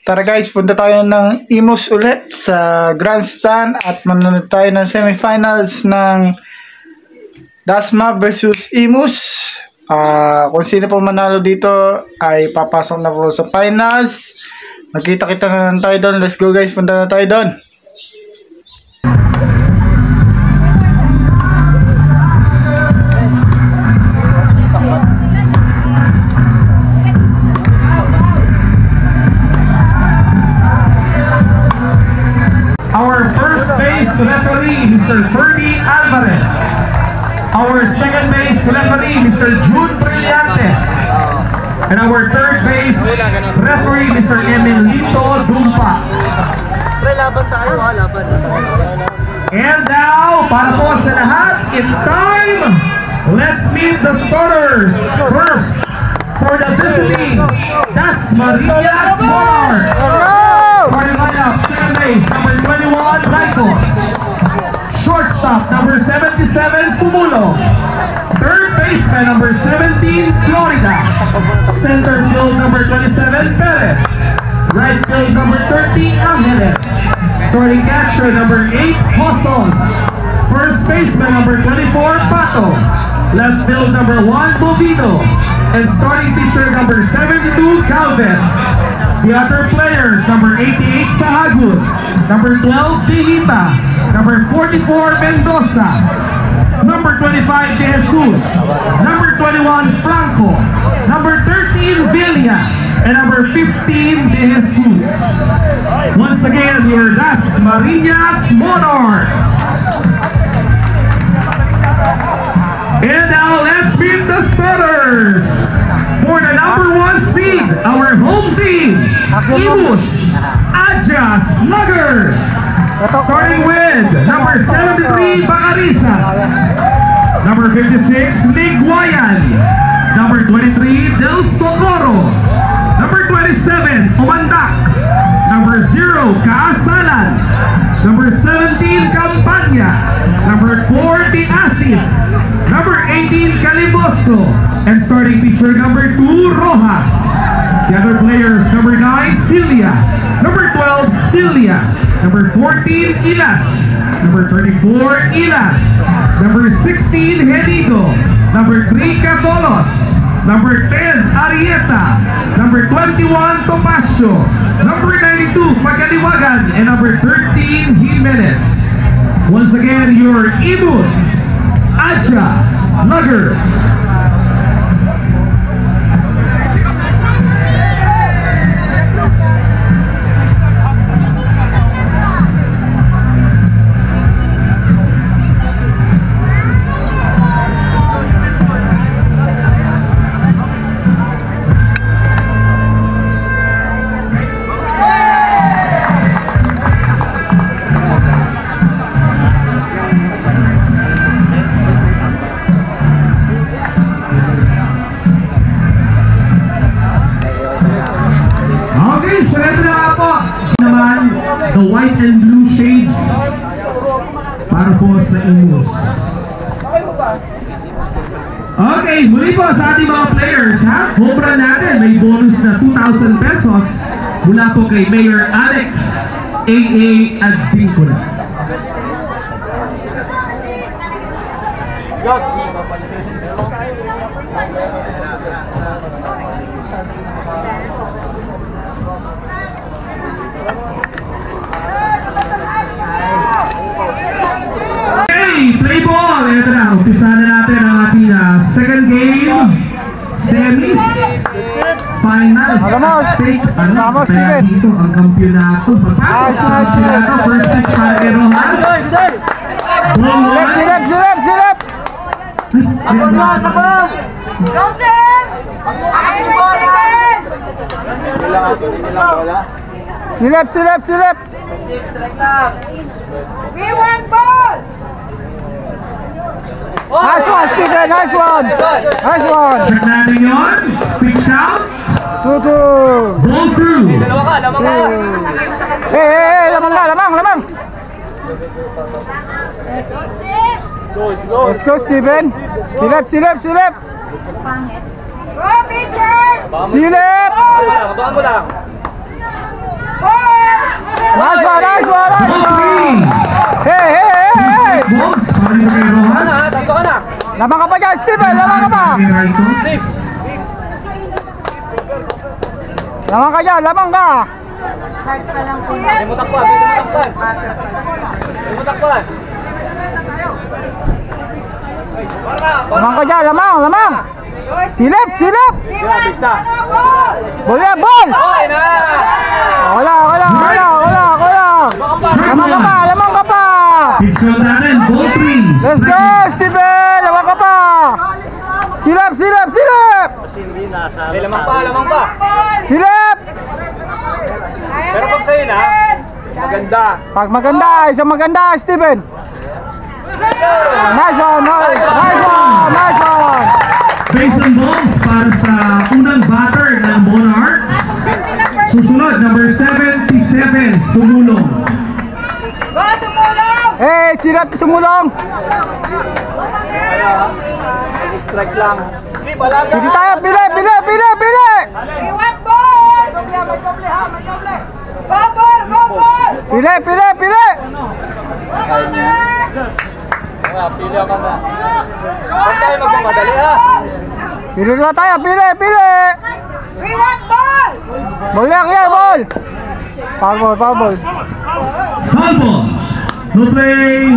Tara guys, punta tayo ng Imus ulit sa Grandstand at manonood tayo ng semifinals ng Dasma versus Imus. Kung sino po manalo dito ay papasok na po sa finals. Magkita-kita na lang tayo doon. Let's go guys, punta na tayo doon. Our first base referee, Mr. Ferdy Alvarez. Our second base referee, Mr. June Brillantes. And our third base referee, Mr. Emilito Dumpa. And now, para po sa lahat, it's time! Let's meet the starters. First, for the visiting Dasmariñas Monarchs. Starting lineup, second base, number 21, Ricos. Shortstop, number 77, Sumulo. Third baseman, number 17, Florida. Center field, number 27, Perez. Right field, number 30, Angeles. Starting catcher, number 8, Hosson. First baseman, number 24, Pato. Left field, number 1, Bovido. And starting pitcher, number 72, Galvez. The other players, number 88, Sahagud, number 12, Dihita, number 44, Mendoza, number 25, De Jesus, number 21, Franco, number 13, Villa, and number 15, De Jesus. Once again, your Dasmariñas Monarchs. And now let's meet the starters. For the number 1 seed, our home team, Imus Adja Sluggers. Starting with number 73, Bacarizas. Number 56, Ligwayan. Number 23, Del Socorro. Number 27, Umandak. Number 0, Kaasalan. Number 17, Campanya. Number 4, Asis. Number 18, Caliboso. And starting pitcher number 2, Rojas. The other players, number 9, Cilia. Number 12, Cilia. Number 14, Ilas. Number 34, Ilas. Number 16, Henigo. Number 3, Catolos. Number 10, Arieta. Number 21, Topacio. Number 92, Pagaliwagan. And number 13, Jimenez. Once again, your Imus Adja Sluggers. The white and blue shades para po sa Imus. Okay, muli po sa ating mga players, ha? Cobra natin, may bonus na 2,000 pesos mula po kay Mayor Alex A.A. Advincula. Play ball! Ito na, umpisa na natin ang ating second game, semis, finals at stake. Ano, kaya dito ang kampyonato. Pagpasok sa kampyonato, first pitch para kay Rojas. Ball 1. Silip! Ako na, sabang! Joseph! Silip! We want ball! Nice one, Steven! Nice one! Check natin yun. Pitch out. 2-2. Ball through. Hey, lamang! Let's go, Steven! Silip! Go, pitcher! Silip! Abangan mo lang. Nice one, nice one, nice Ball one. 3. Hey, hey, hey, hey. Balls para dito kay Rojas. Lamang ka pa dyan, Steven, lamang ka pa. Kay Raitos. Lamang ka dyan, lamang ka. Lamang ka dyan, lamang, lamang. Silip, silip. Boleh, bol. Wala. Lamang ka pa, lamang ka pa. Pitch count natin, ball 3. Let's go, Steven, lamang ka pa. Silip. Lamang pa. Silip. Pero pag sa'yo na, maganda. Pag maganda, isang maganda, Steven. Nice one. Base on balls para sa unang batter ng Monarchs. Susunod, number 77, Sumulong. Hey, silip, sumulong. Strike lang. Hindi, balaga. Sige tayo, pili. Pili. Pili ako na. Huwag tayo magmamadali ha. Pili na tayo, pili. Boleh ya, bol. Foul ball. Foul ball. No play.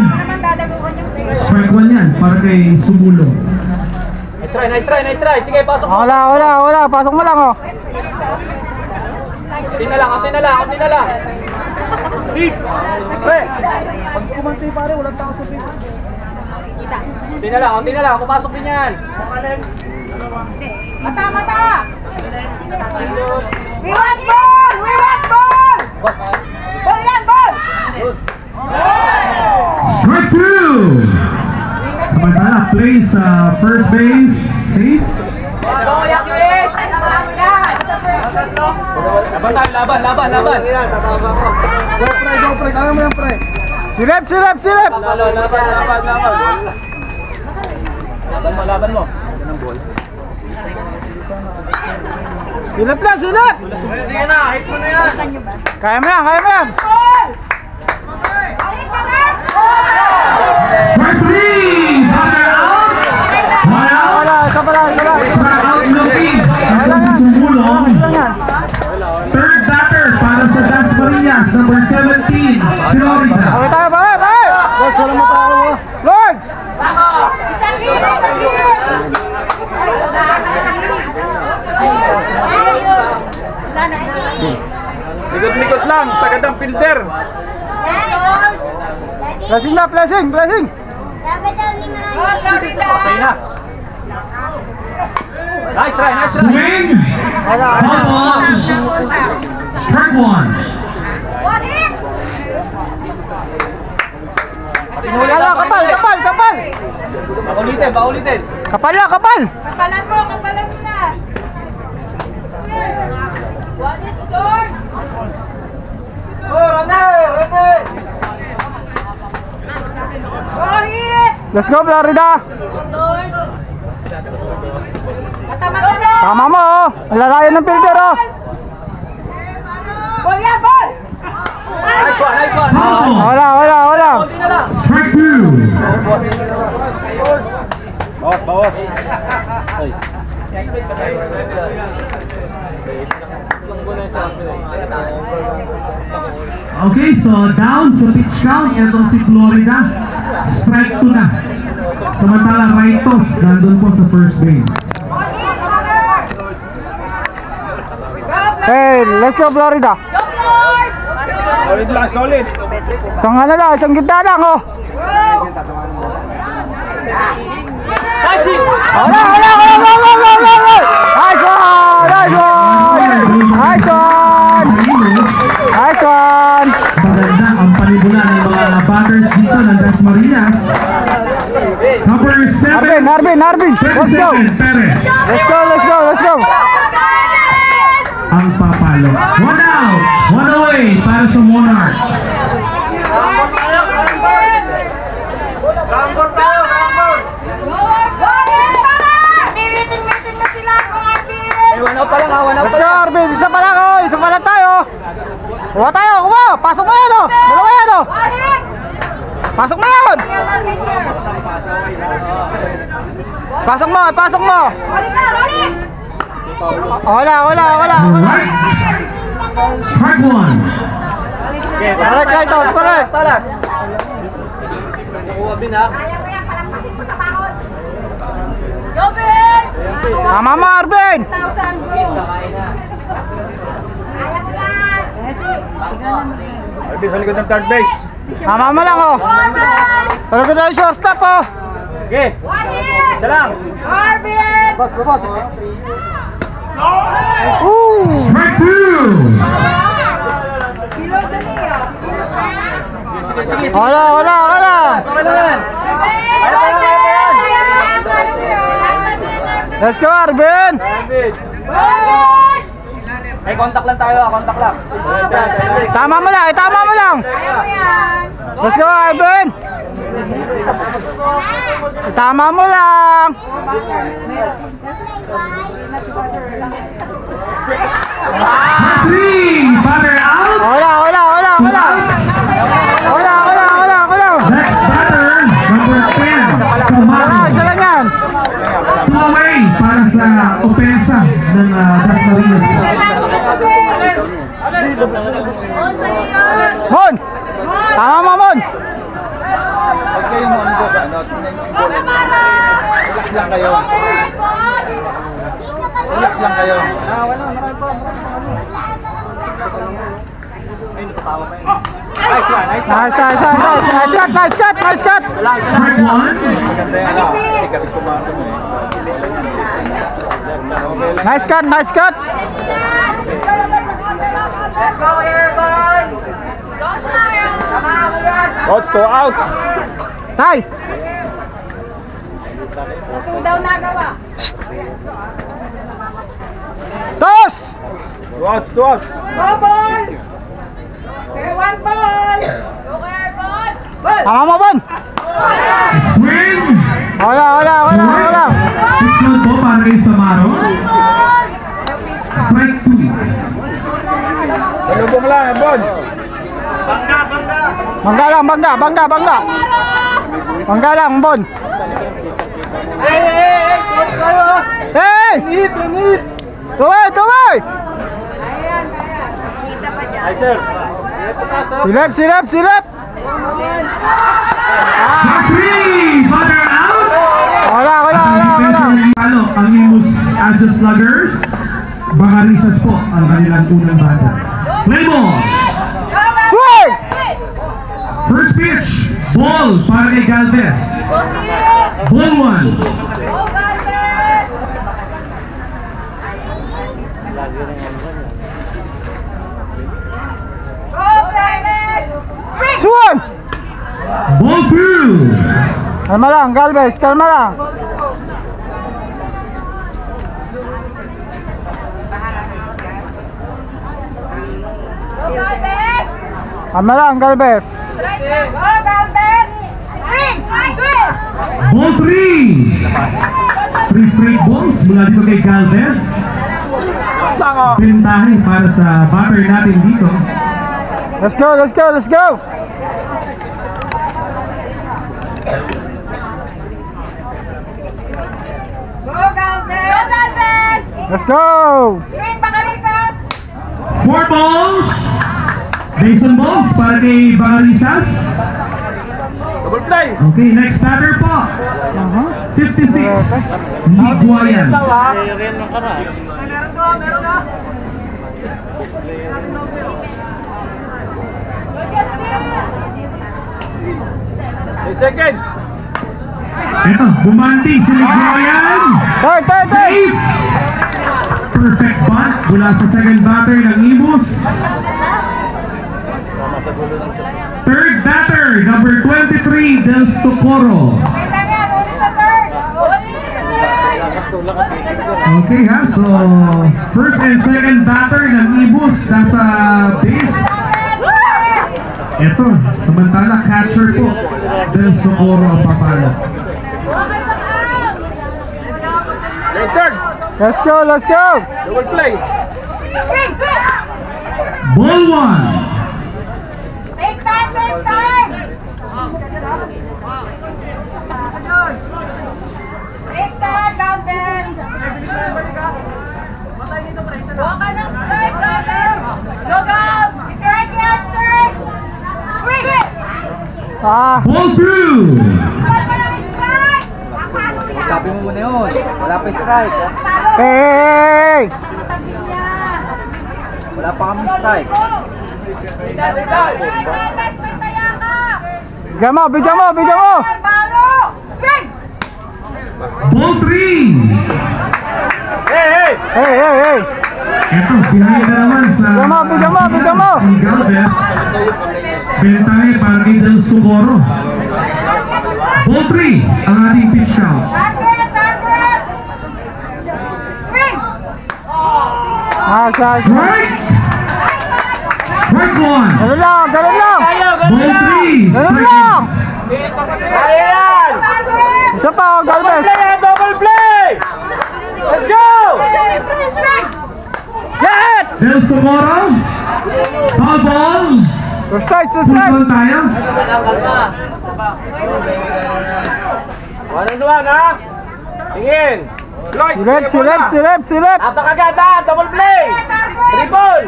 Strike 1 yan para kay Sumulong. Nice try. Sige, pasok mo. Wala. Pasok mo lang, oh. Unti na lang. Steve! Pre! Pag kumantay pare, walang tao sa piso. Unti na lang. Pumasok din yan. Mata! We want ball! Ball yan, ball! Strike 2. Samantala, play sa first base. Safe. Laban. Go, pre. Kaya mo yan, pre. Silip. Laban mo. Silip. Sige na, hit mo na yan. Kaya mo yan. Strike 3. Batter out. One out. Wala. Strike out looking. Ito si Sumulong. Third batter para sa Dasmariñas, number 17, Florida. Okay tayo, bye. Lords, wala mo tao, oh. Lords! Isang hit! Likod lang, sagad ang fielder. Blessing. Sa'yo na. Nice try. Swing. Foul ball. Strike 1. Kapal. Paulitin. Kapal. Kapalan mo na! Oh, hit! Let's go, Florida. Mata na! Tama mo, oh. Ang lalayo ng fielder, oh. Ball yan, ball! Nice one. Foul ball. Wala. Unti na lang. Strike 2. Bawas. Okay, so down sa pitch count, itong si Florida. Strike 2 na. Samantala, Raitos nandun po sa first base. Hey, let's go, Florida. Solid. Isang gitna lang, oh. Nice hit. Wala. Nice one. Maganda ang panibula ng mga batters dito ng Dasmariñas. Number 7, Arvin. Let's go. 37, Perez. Let's go. Ang papalo. 1 out, 1 away para sa Monarchs. Rambot tayo. Meeting na sila kung One out pa lang. Let's go, Arvin. Isa pa lang tayo. Kuha tayo. pasok mo yan, oh. Dalawa yan, oh. Pasok mo yan. Pasok mo, pasok mo. Wala. Alright. Strike one. Right out, talas. Tama mo, Arvin. Arvin, sa likod ng third base. Tama mo lang, oh. Talaga na yung shortstop, oh. Okay. Isa lang. Labas. Strike two. Wala. Let's go, Arvin. Ay, contact lang tayo, contact lang. Tama mo lang. Let's go, Arvin. Tama mo lang. Strike three. Batter out. Wala. Two outs. Next batter, number 10, Samaro. Isa lang yan. Two away para sa opensa ng Dasmariñas. Mon. Tama mo, Mon. Relax lang kayo. Nice cut. Strike one. Nice cut. Boss, 2 out. Tay. Tos. 2 outs. Tama mo, Bon. Swing. Wala. Pitch count po para kay Samaro. Strike two. Lubong lang, Bon. Bangga lang, Bon. Hey! Init. Tuloy! Ay, sir. Silap! Strike three. Batter out. Wala. Ano, ang Imus Adjust Sluggers. Bangarisas po ang kanilang unang batter. Play ball. Swing! First pitch. Ball para kay Galvez. Ball one. Swing! Ball two. Kalma lang, Galvez. Ball three. 3 straight balls mula dito kay Galvez. Pintahe para sa batter natin dito. Let's go! Let's go! 4 balls. Base on balls para kay Bangarisas. Double play. Okay, next batter po. 56. Higuayan. Second. Ito, bumanti si Higuayan. Third! Safe. Perfect bunt mula sa second batter ng Imus. Third batter, number 23, Del Socorro. Okay ha, so first and second batter ng Imus nasa base. Ito, samantala catcher po, Del Socorro ang papalo. Third. Let's go! Double play. Ball one. time! Take that, Calvin! Huwag ka ng strike, Calvin! Go, Gal! Strike yan, strike! Swing! Ball through! Huwag ka ng strike! Sabi mo muna yun. Wala pa strike. Hey! Wala pa kami strike. Bigyan mo, bigyan mo, bigyan mo! Swing! Ball 3! Hey, hey, hey! Ito, pinahin na naman sa Bigyan mo! si Galvez. Bentay para kay Del Socorro. Ball 3 ang ating pitch count. Target! Target! Swing! Strike! Strike 1! Ganun lang! Ball 3! Ganun Strike lang! 1! Target! Isa pa, Galvez! Double play! Let's go! Swing! Get! Del Socorro. Foul ball. Two strikes, two Full strikes! count tayo. One, ha? Tingin! Lloyd! Silip! Napakaganda! Double play! Triple!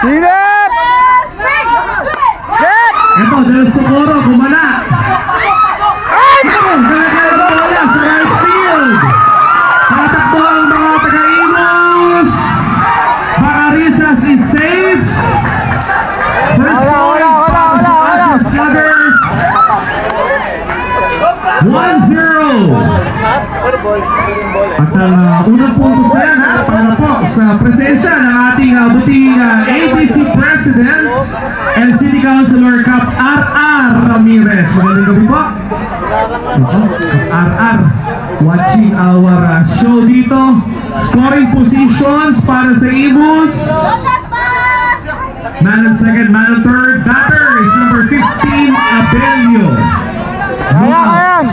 Silip! Swing! Get! Ito, Del Socorro, kumala. Kalagay ang bola sa right field. Tatakbo ang mga taga-Imus. Bacarizas is safe. First point para sa Adja Sluggers. 1-0. At ang unang puntos na yan, para po sa presensya ng ating buting ABC President and City Councilor Cap R.R. Ramirez. Magandang gabi po. R.R. watching our show dito. Scoring positions para sa Imus. Man on second, man on third. Batter is number 15, Abelio. Ayan!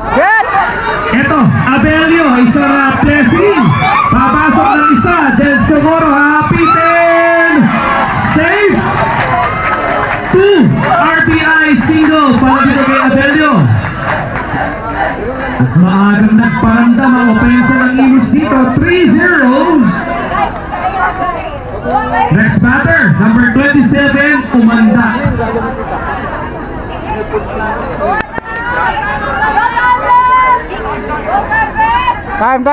Get! Eto, Abelio, isang blessing. Papasok ng isa. Del Socorro, hapitin. Safe. 2 RBI single para dito kay Abelio. At maagang nagparamdam ang opensa ng Imus dito. 3-0. Next batter, number 27, Umanda. Time!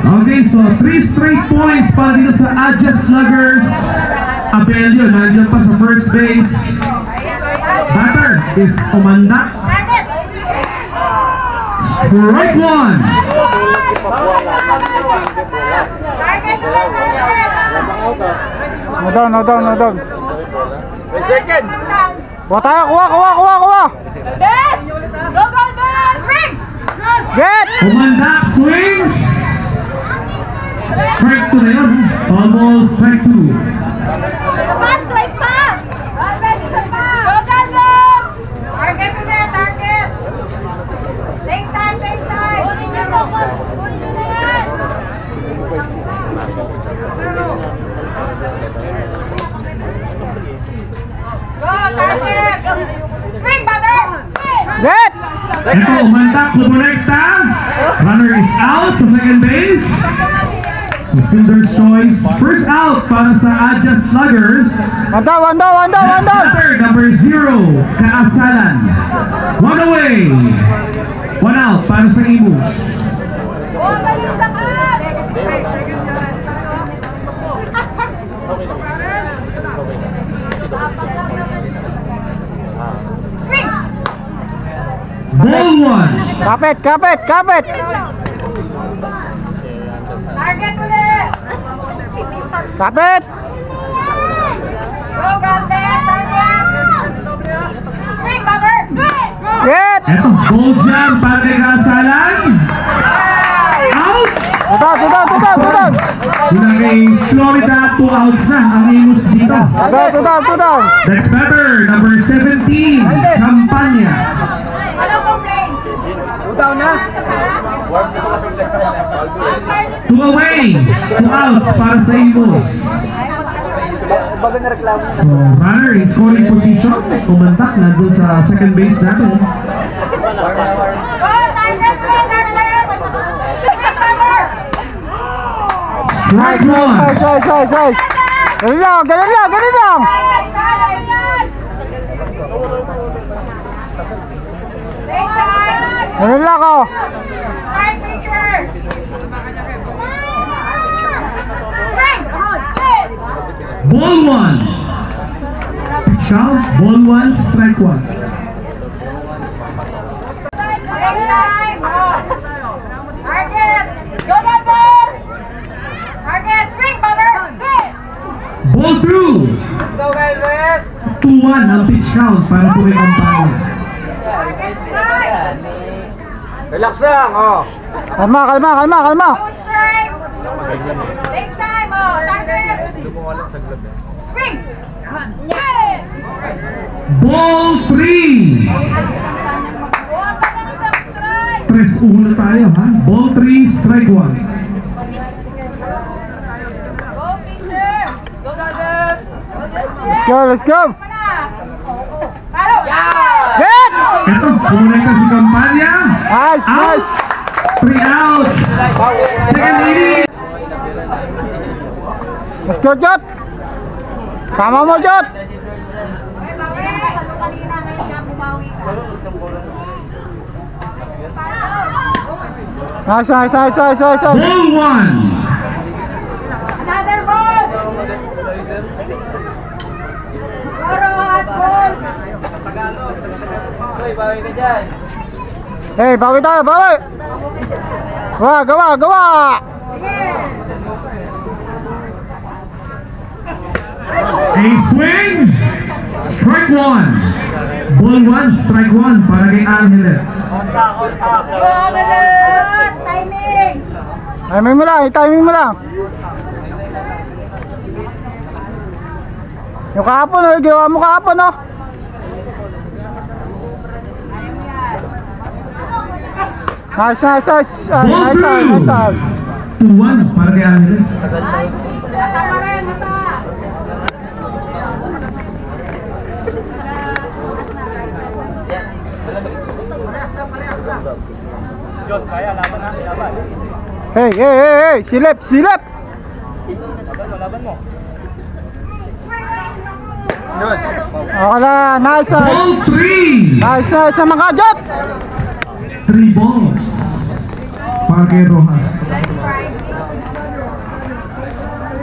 Okay, so 3 straight points para dito sa Adja Sluggers. Abelio, nandiyan pa sa first base. Batter is Umanda. Strike 1. No down. Second! Kuha tayo, kuha! Yes! Go, Galvez! Swing! Get! Umanda swings. Strike 2 na yun. Foul ball, strike 2. Strike pa! Galvez, isa pa! Go, Galvez! Target ulit, target! Take time! Kunin nyo na yan! Go, target! Swing, batter! Get! Ito, Umanda, kumonekta. Runner is out sa second base. So fielder's choice. First out para sa Adja Sluggers. One down! Next batter, number 0, Kaasalan. 1 away. 1 out para sa Imus. Ball 1. Kapit! Target ulit! Kapit! Go, Galvez! Target! Swing, batter! Get! Eto, ball jam para kay Kaasalan. Out! Tudan! Mula kay Florida, 2 outs na ang Imus dito. Tudan! Next batter, number 17, Campania. Two away. 2 outs para sa Imus. So, runner in scoring position. Kumantak na doon sa second base natin. Strike one. Size. Ganun lang. Ganun lang ako. Ball one. Pitch out. Ball one. Strike one. Ball two. 2-1 ang pitch count para po kay Campania. Relax lang, oh. Kalma. Take time, oh. Target. Swing. Ball 3. 3-1 na tayo, ha? Ball 3, strike 1. Let's go. Hit! Ito, kumonekta si Campania. Nice. Out. 3 outs. Second inning. Let's go, Jot. Tama mo, Jot. Nice. Ball 1. Another ball. Ball. Hey, bawi tayo. Gawa. A swing. Strike 1. Ball 1, strike 1 para kay Angeles. Timing. Timing mo lang. Yung kahapon, ginawa mo kahapon, no? Nice. Ball 2. 2-1 para kay Angeles. Tama rin, mata. John, kaya laban na, laban. Hey, silip. Laban mo. Okay lang, nice. Ball 3. Nice sa mga Jot. 3 balls para kay Rojas.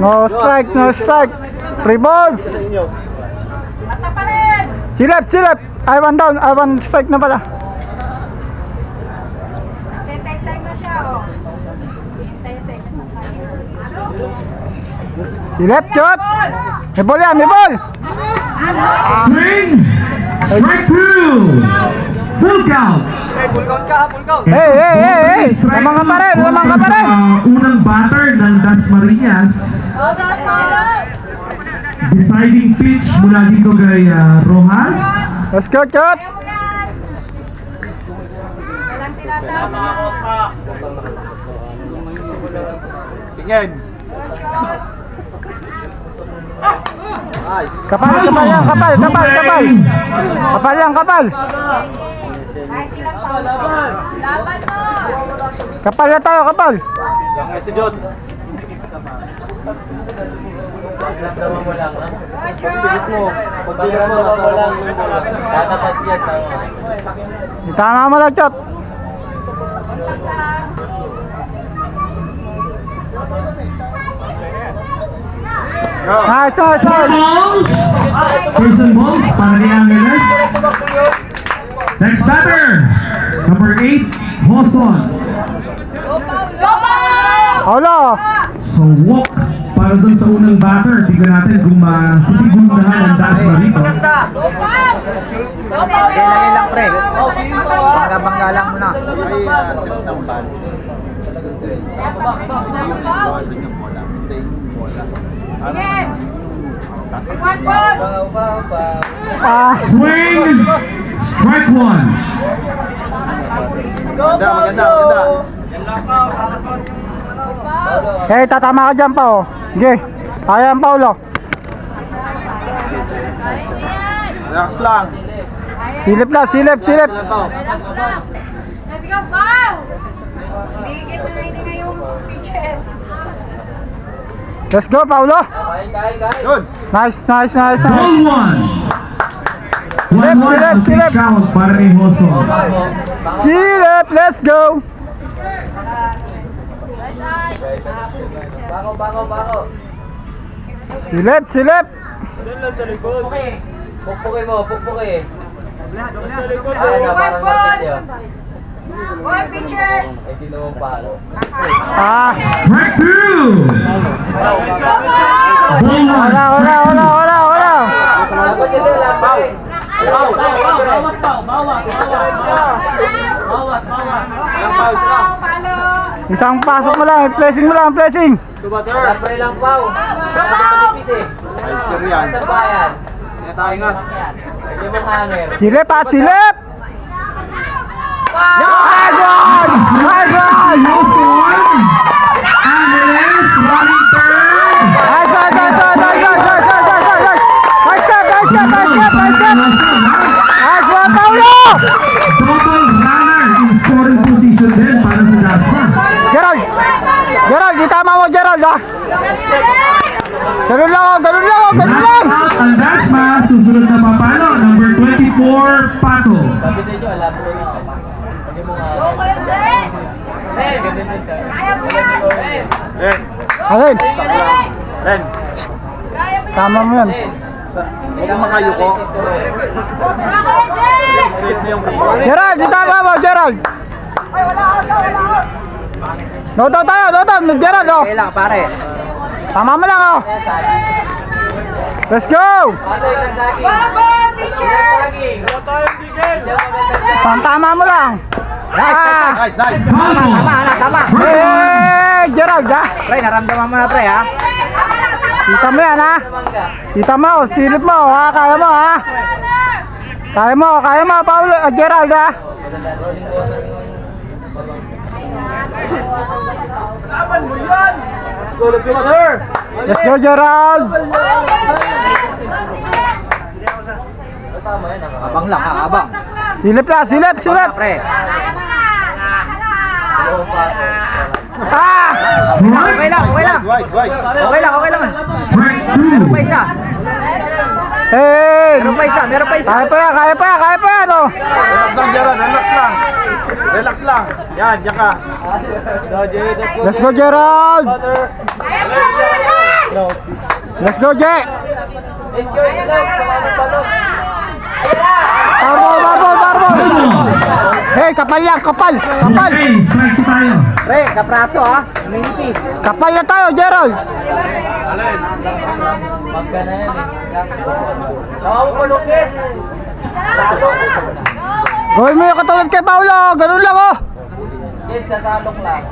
No strike. 3 balls. Mata pa rin. Silip. I one down. I one strike na pala. Take time na siya, oh. Hintay sa seconds ng kanya. Silip, Jot. May ball yan, may ball. Swing. Strike 2. Full count. Full count. Hey. Lamang ka pa rin. Unang batter ng Dasmariñas. Deciding pitch mula dito kay Rojas. Let's go, Jot. Walang tinatama. Tingin. Kapal yan. Kapal. Kahit ilang taon. Laban mo. Kapal na tayo. Yang si John. Pilit mo. Pagbilit mo, nasa lang. Tatapat yan. Tama mo lang, Jot. Nice. Balls. First and balls para kay Angeles. Next batter, number 8, Hoson. Olo. So walk para dun sa unang batter. Tignan natin kung masisigurahan ang Dasma dito. Lagay lang, pre. Bangga lang muna. Again. One ball. Swing. Strike 1. Maganda. Eh, tatama ka dyan pa oh. Sige. Kaya ang Paulo. Relax lang. Silip lang, silip. Let's go, Pao! Bigit na hindi yung picture. Let's go, Paulo. Good. Nice. Ball 1. 1-1 silip. count para kay Hoso. Silip, let's go. Bako. Silip. Pukpukin mo. Ay, na parang martilyo. One picture! Ay, di naman palo. Ah, Strike 2. Ball 1. wala. Dapat kasi lapay. Bawas. Palo! isang pasok mo lang, flashing. Lapay lang, Pao. Manipis eh. Ay, sir yan. Sa bayan. Ingat. Hindi mo hanger. Silip. Nice one. Hoso 1. Angeles running third. Nice one, Paulo. Double runner in scoring position din para sa Dasma. Gerald, di tama mo, Gerald, ha? Ganun lang. Knock out ang Dasma. Susunod na papalo. Number 24, Pato. Sabi sa inyo, alam mo rin. Hindi mo nga. Go, Kuya Jay! Ganun din ka. Kaya mo yan! Ren. Alin, Ren. Kaya mo yan! tama mo yan. Huwag kang makayuko. Wala, Kuya Jay! Straight mo yung kapal. Gerald, di tama mo, Gerald. Lotaw tayo, Gerald, oh. Okay lang, pare. Tama mo lang, oh. Let's go. Paso isang saging. Babo, picture! Isang saging. Tama mo lang. Nice. Follow. Eh, Gerald, ha? Pre, naramdaman mo na, pre, ha? Kita mo yan, ha? Kita mo, silip mo, ha? Kaya mo, ha? Kaya mo, Paulo, Gerald, ha? Let's go, mother! Let's go, Gerald. Abang lang, ha? Abang. Silip. Pre. Ah! Okay lang. Wide. Okay lang. Strike Meron 2. pa isa. Hey! Meron pa isa. Kaya pa yan, oh. Relax lang, Gerald. Relax lang. Yan, diyan ka. Let's go, Gerald. Kaya mo yan! Let's go, Jay. Enjoy it lang. Sumama pa lang. Barbol. Hey, kapal. Okay, strike 2 tayo. Pre, kapraso, ha? Minipis. Kapal na tayo, Gerald. Magka na yan, eh. Nakawag malupit. Gawin mo yung katulad kay Paulo. Ganun lang, oh. Yes, sasalok lang.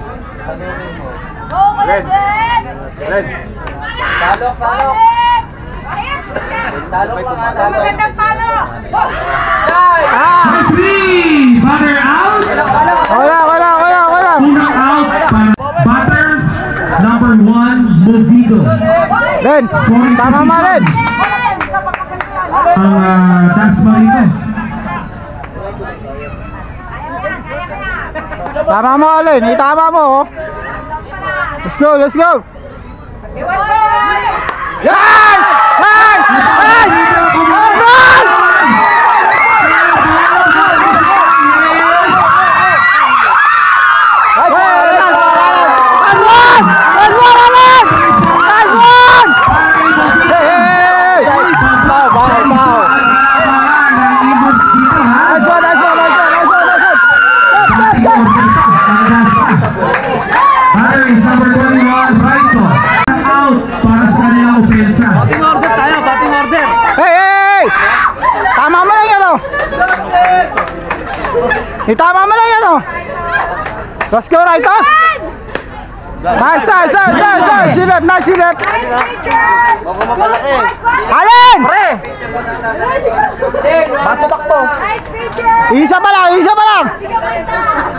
Salunin mo. Go, Kuya Jay! Ren. Salok. Salok lang, ha? Salok. Magandang palo! Nice! Strike 3. Batter out. Wala. Unang out para batter number 1, Movido. Len, Scoring tama mo, Len. Ang Dasma rito. Tama mo, Len. Itama mo, oh. Let's go. Iwan boy! Yes! Batter is number 21, Raitos. Out para sa kanilang opensa. Hey! Tama mo lang yan, oh. Itama mo lang yan, oh. Let's go, Raitos. Nice, nice, nice, nice, nice. Silip, nice silip. Nice picture! Huwag mo mapalaki. Alin! Pre! Bakto-bakto. Nice picture! Isa pa lang, isa pa lang.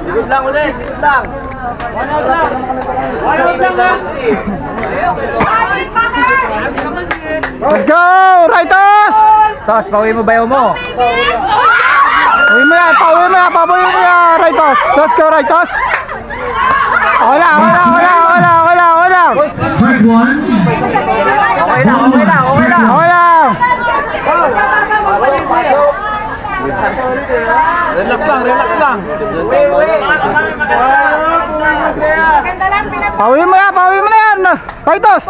Likod lang ulit, likod lang. One out lang. One out lang ha. Nice mother! Let's go! Right toss! Tos, pauwi mo bayaw mo. Pauwi mo yan, pauwi mo yan, pauwi mo yan. Right toss. Let's go, right toss. Wala, wala, wala, wala, wala, wala. Strike one. Okay lang, okay lang, okay lang. Wala. Relax lang, relax lang. Ganda lang Pauwi mo yan, pauwi mo na yan. Right toss.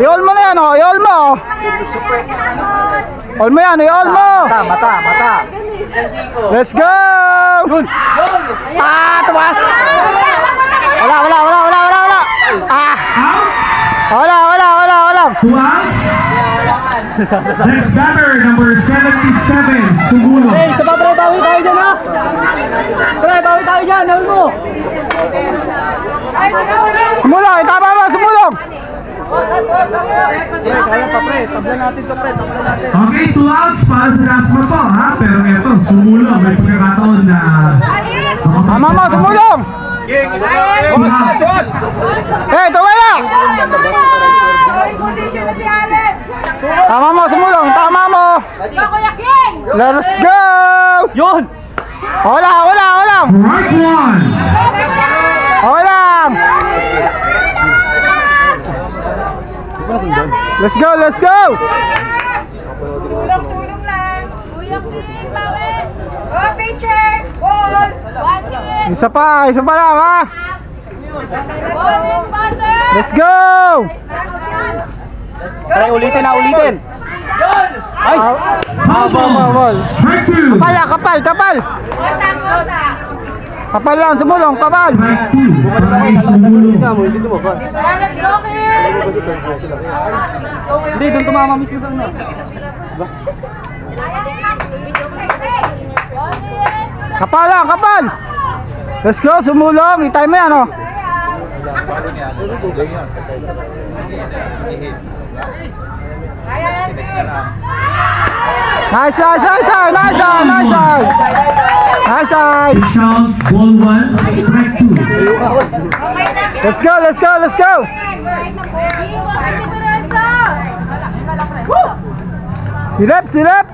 I-all mo na yan, oh. I-all mo, oh. All mo yan, i-all mo. Mata, mata, mata. Let's go! Ah, tumas! Wala, wala, wala, wala, wala, wala! Ah! Out. Wala, wala, wala, wala! 2 outs. Next batter, number 77, Sumulo. Isa pa pre, bawi tayo dyan ha. Pre, bawi tayo dyan, nawin mo. Sumulong, itama mo, sumulong! Kaya pa pre, tablan natin to pre, tablan natin. Okay, 2 outs para sa Dasma po, ha? Pero eto, Sumulo, may pagkakataon na... Tama mo, sumulong! 2 outs. Eh, tumala! Position na si Allen! Tama mo, sumulong, tama mo! Go, Kuya King! Let's go! Yun! Wala, wala, wala! Strike one. Wala! Let's go, let's go! Tulong lang! Kuya King, bawin! Go, pitcher! Ball! Isa pa lang, ha? Ball, butter! Let's go! Pre, ulitin na, ulitin. Ay! Foul ball. Strike two. Kapal, kapal, kapal! Shota! Kapal lang, sumulong, kapal! Strike two. Para kay Sumulo. Let's go, King! Hindi, doon tumama mismo sa ano. Kapal lang, kapal! Let's go, sumulong, i-time mo yan, oh! Nice side, nice side, nice side, nice side! Nice side! Pitch out, ball one, strike two. Let's go, let's go, let's go! Silip, silip!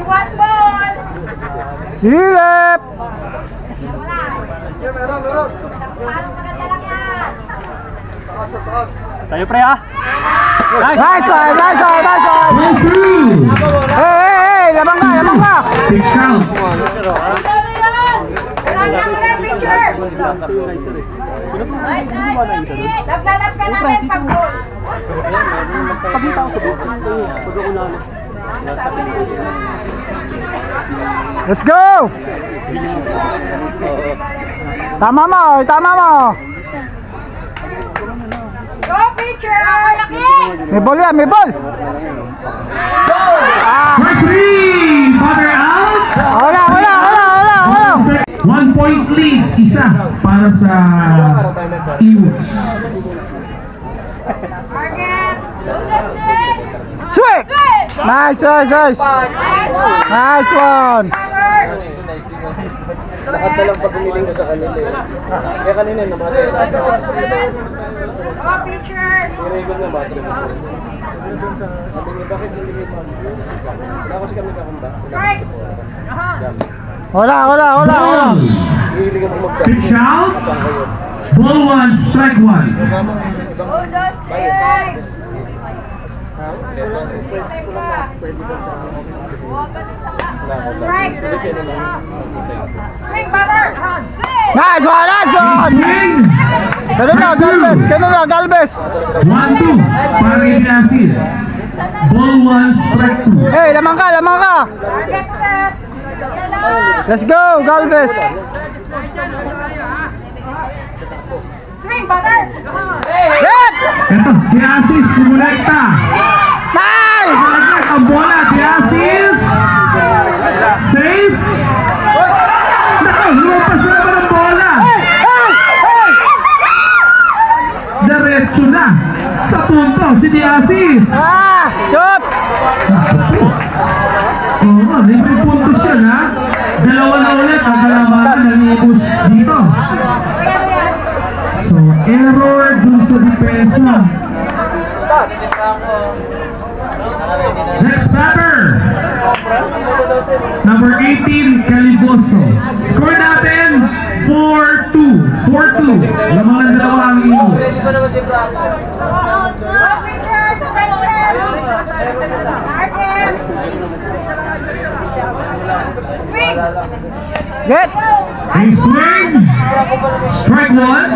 One ball! Silip! Sa'yo pre ha. Nice! Nice side, nice side, nice side! Ball two. Hey, hey, hey! Lamang ka, lamang ka! Pitch out. Naglalap ka namin pag goal. Pagkita ko sa boss. Pag-uulan. Let's go! Tama mo, tama mo! Go, pitcher! Laki! May ball yan, may ball! Strike three. Batter out. Wala, wala, wala, wala, wala! 1 point lead. Isa para sa Ewoks. Target! Sweet! Nice, nice, nice! Nice one! Lahat na lang pag umiling ko sa kanila eh. Kaya kanina namatay. Go, pitcher! Regular na battery mo. Sabi niya, bakit hindi mo wala kasi kami kakanta. Strike! Wala, wala, wala, wala! Ball. Hihilig ako mag-chat. Pitch out. Ball one, strike one. Strike! Strike! Swing, butter! Nice one, nice one! Swing. Ganun lang, Galvez! Ganun lang, Galvez! 1-2 para kay Gracias. Ball one, strike two. Hey, lamang ka, lamang ka! Target set! Let's go, Galvez! Swing, butter! Hit! Ito, Gracias, kumulekta. Nice! Kumulekta ang bola, Gracias. Safe. punto si Diasis. Shoot! Oo, libreng puntos yun ha. Dalawa na ulit ang kalabanan ng Imus dito. So, error dun sa depensa. Next batter, number 18, Caliboso. Score natin 4-2. 4-2. Lamang ng dalawa ang Imus. Get! A swing. Strike one.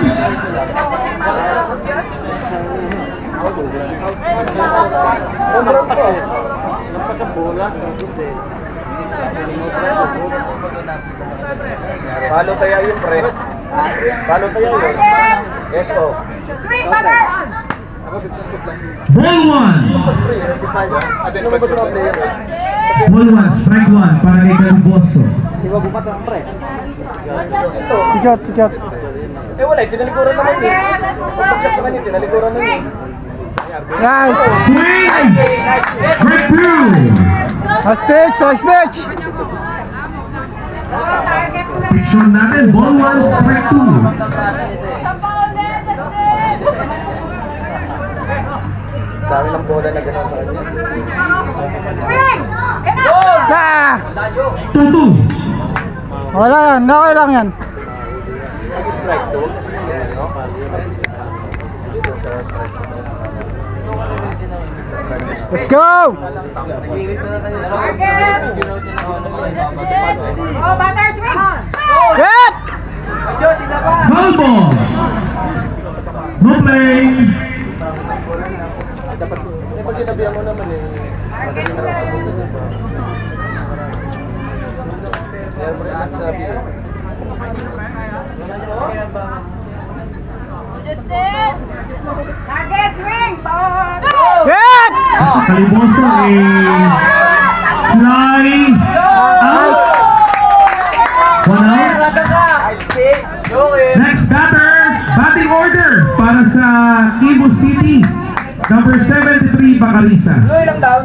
Palo tayo yun, pre. Palo tayo yun. Yes, oh. Swing, mother! Ball one. Ball one. Strike one para kay Caliboso. Tigot, tigot. Eh, wala. Tinalikuran naman yun. Pagpagsak sa kanil, tinalikuran naman yun. Nice! Swing. Strike two. Nice pitch, nice pitch! Picture natin. Ball one. Strike two. Dami ng bola na gano'n sa kanya. Swing! Ah! 2-2. Wala yan, okay lang yan. Strike 2. Let's go! Oh, batter, swing! Get! Foul ball. No play. Dapat, pag sinabihan mo naman eh, madali na lang sa mundo dito. Kaya mo rin lang sabi eh. Target, swing! Get! Caliboso fly out. One out. Next batter, batting order para sa Imus City. Number 73, Bacarisas. Two down.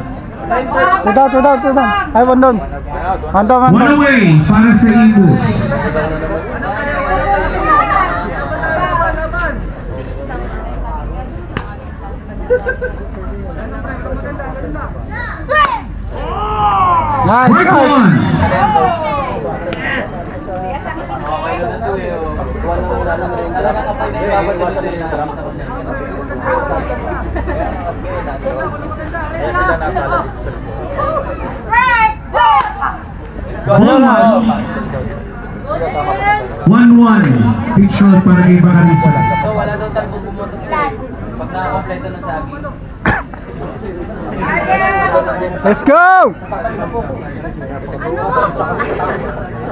Ay, one down. One down, one One down. away para sa Imus. Nice, Strike nice. one. Strike! Ball one. 1-1. Big shot para kay Bacarisas. Wala daw talbo bumoto. Pag nakakompleto ng sagi. Let's go!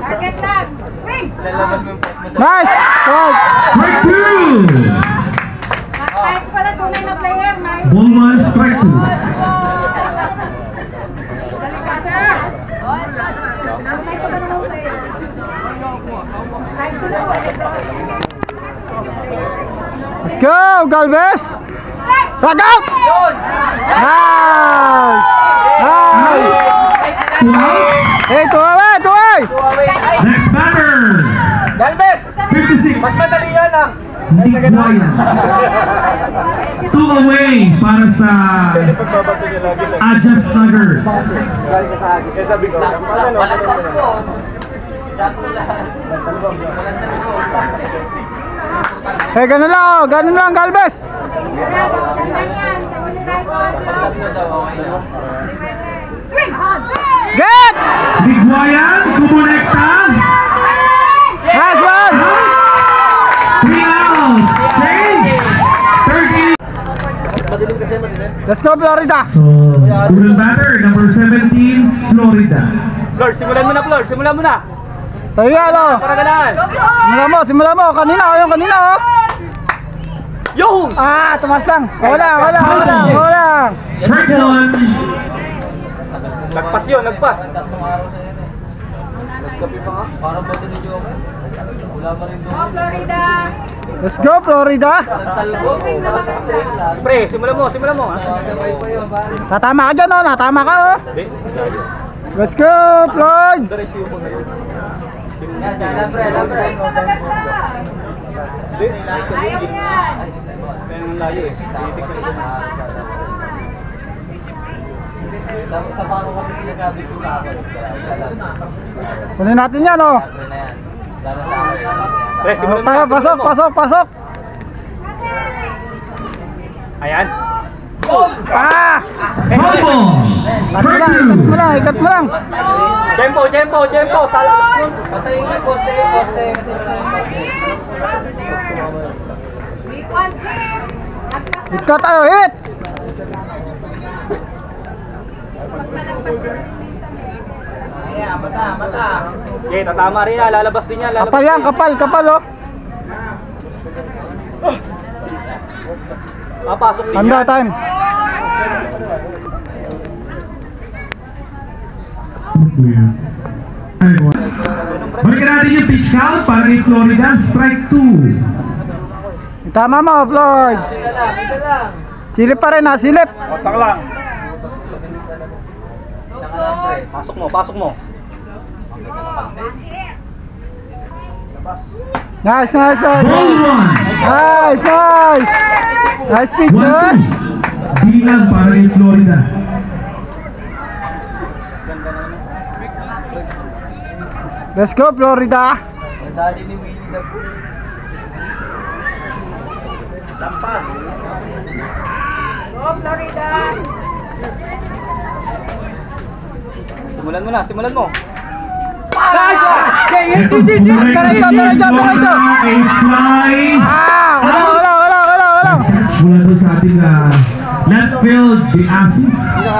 Target lang! Swing! Lalabas mo yung pot mo. Nice! Good! Strike two. Kahit pala tunay na player, nice! Ball one, strike two. Let's go, Galvez! Strike out! Nice! Nice! Two outs. Hey, tuwaway, tuwaway! Next batter. Galvez! 56. Mas madali yan ah! Ligwayan. Two away para sa Pagbabato niya lagi lang. Adjust Sluggers. Kaya sabi ko, ano? Walang talbo. Dako lahat. Walang talbo. Hey, ganun lang, Galvez! Tatlo daw, okay na. Swing! Get! Ligwayan, kumonekta. Nice one! 3 outs. Change. 30. Madilim kasi madilim. Let's go, Florida! So, unang batter, number 17, Florida. Flor, simulan mo na Flor, simulan mo na! Tayo yan, oh! Para ganaan! Simulan mo! Kanina, oh! Yung kanina, oh! Yung! Ah, tumas lang! Wala! Strike one. Nagpas yun, nagpas! kape pa nga. Parang bato ni Joker. Wala pa rin doon. Florida. Let's go, Florida! Pre, simulan mo ha. Tatama ka dyan, oh. Natama ka, oh. Hindi. Let's go, Floyd! Yan, pre. Hindi. Ayaw yan. Kaya nang layo eh. Sa baro kasi sinasabi ko sa akin. Isa lang. Kunin natin yan, oh. Pre na yan. Lalo sa akin. Pre, simulan mo na. Pasok! Ayan. Ah! Fumble! Strike two! Ikat mo lang! Tempo. Salamat mo. Patayin yung poste kasi wala yung poste. Week 1 team. Ikat tayo, hit! Ayan, mata. Okay, tatama rin yan. Lalabas din yan. Kapal yan, kapal, oh. Papasok din Handa yan. time. Balikan natin yung pitch count para kay Florida. Strike 2. Tama mo, Floyd. Isa lang. Silip pa rin, ha? Silip. Otak lang. Pasok mo. Nice. Ball 1. Nice picture. 1-2. Bilang para kay Florida. Let's go, Florida. Nadali ni Willie na po. Go, Florida. Simulan mo. Ito, Florida ay fly. Wala. Mula doon sa ating left field, the assist.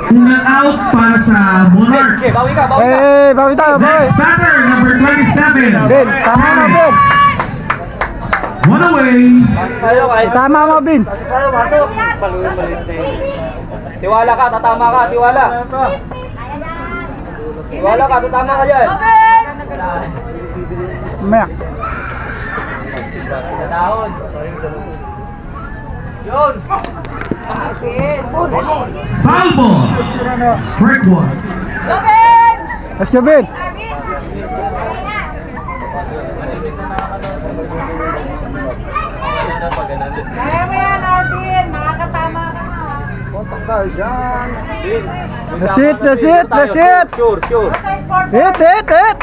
Unang out para sa Monarchs. Bawi ka. Bawi tayo. Next batter, number 27. Ben, tama mo, Ben. One away. Tayo kahit. Tama mo, Ben. Tayo, masok. Tiwala ka, tatama ka, tiwala. Tiwala ka, tatama ka dyan. Mamaya. Dahon. Yun. Foul ball. Strike 1. Go, Ben. Let's go, Ben. Kaya mo yan, Alvin. Makakatama ka na. That's it. Sure. What's the score? Hit.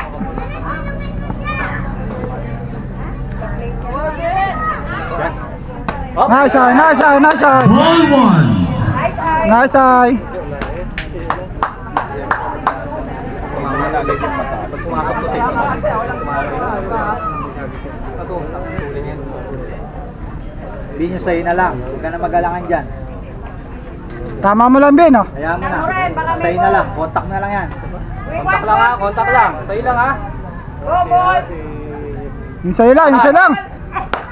Nice eye. Ball 1. Nice eye. Pag pumasok to Hindi nyo sa'yo na lang. Huwag ka na magalangan dyan. Tama mo lang, Ben, oh. Kaya mo na. Sa'yo na lang. Contact na lang yan. kontak lang. Sa'yo lang ha. Go, boy. Yung sa'yo lang.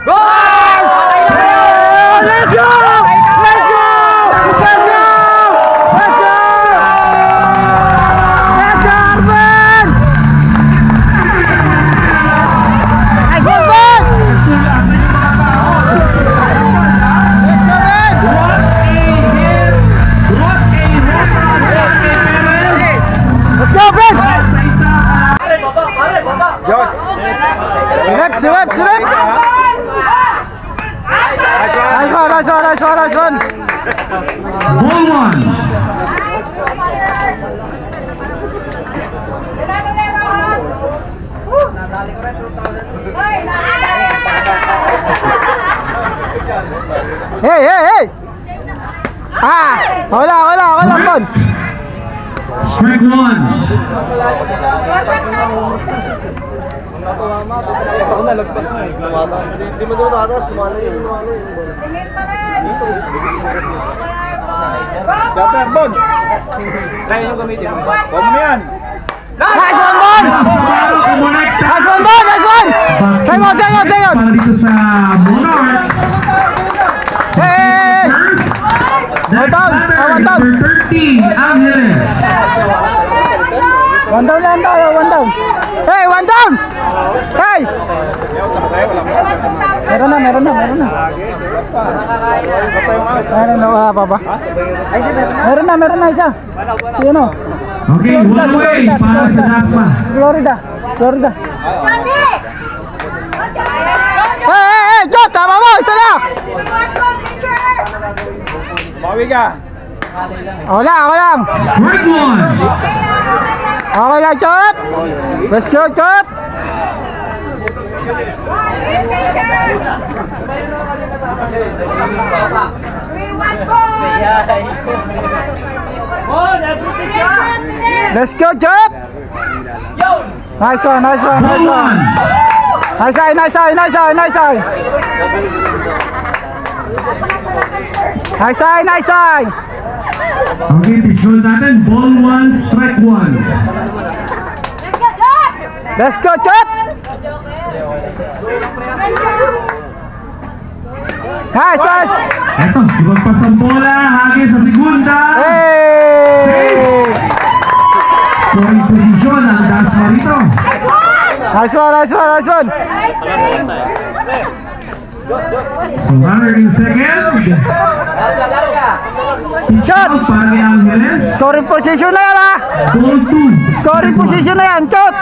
Go! Let's go! Arvin! Nice one, Ben! Let's go, Ben! Pare, baba. Silip! Nice one! Ball 1. Hey! Wala, Bon! Strike 1. Ako na, lagpas na eh. Hindi mo doon nakataas, kumalayo. Tingin pa rin. Scatter, Bon! Try nyo gamitin. Huwag mo yan. Nice one, Bon! Sabaro kumonekta. Nice one! Tengon! Para dito sa Monarchs. Hey! First. Next down. batter, One down. number 30, Angeles. One down lang tayo, one down. meron na. Meron na, wala pa ba? Meron na isa. Sino? Okay, one away para sa Dasma. Florida. Hey, Jot, tama mo, isa lang. Bawi ka. Ako lang. Strike one. Okay lang, Jot. Let's go, Jot. Let's go, Jot. Nice one. Ball one. Nice eye. Okay, visual natin. Ball one, strike one. Let's go, Jot. Nice. Eto, ibagpasang bola, hagi sa segunda. Hey! Scoring position ang Dasma rito. Nice one. So runner in second. Pitch out para ni Angeles. Scoring position na yan, ha? Ball two. Scoring position na yan, Jot.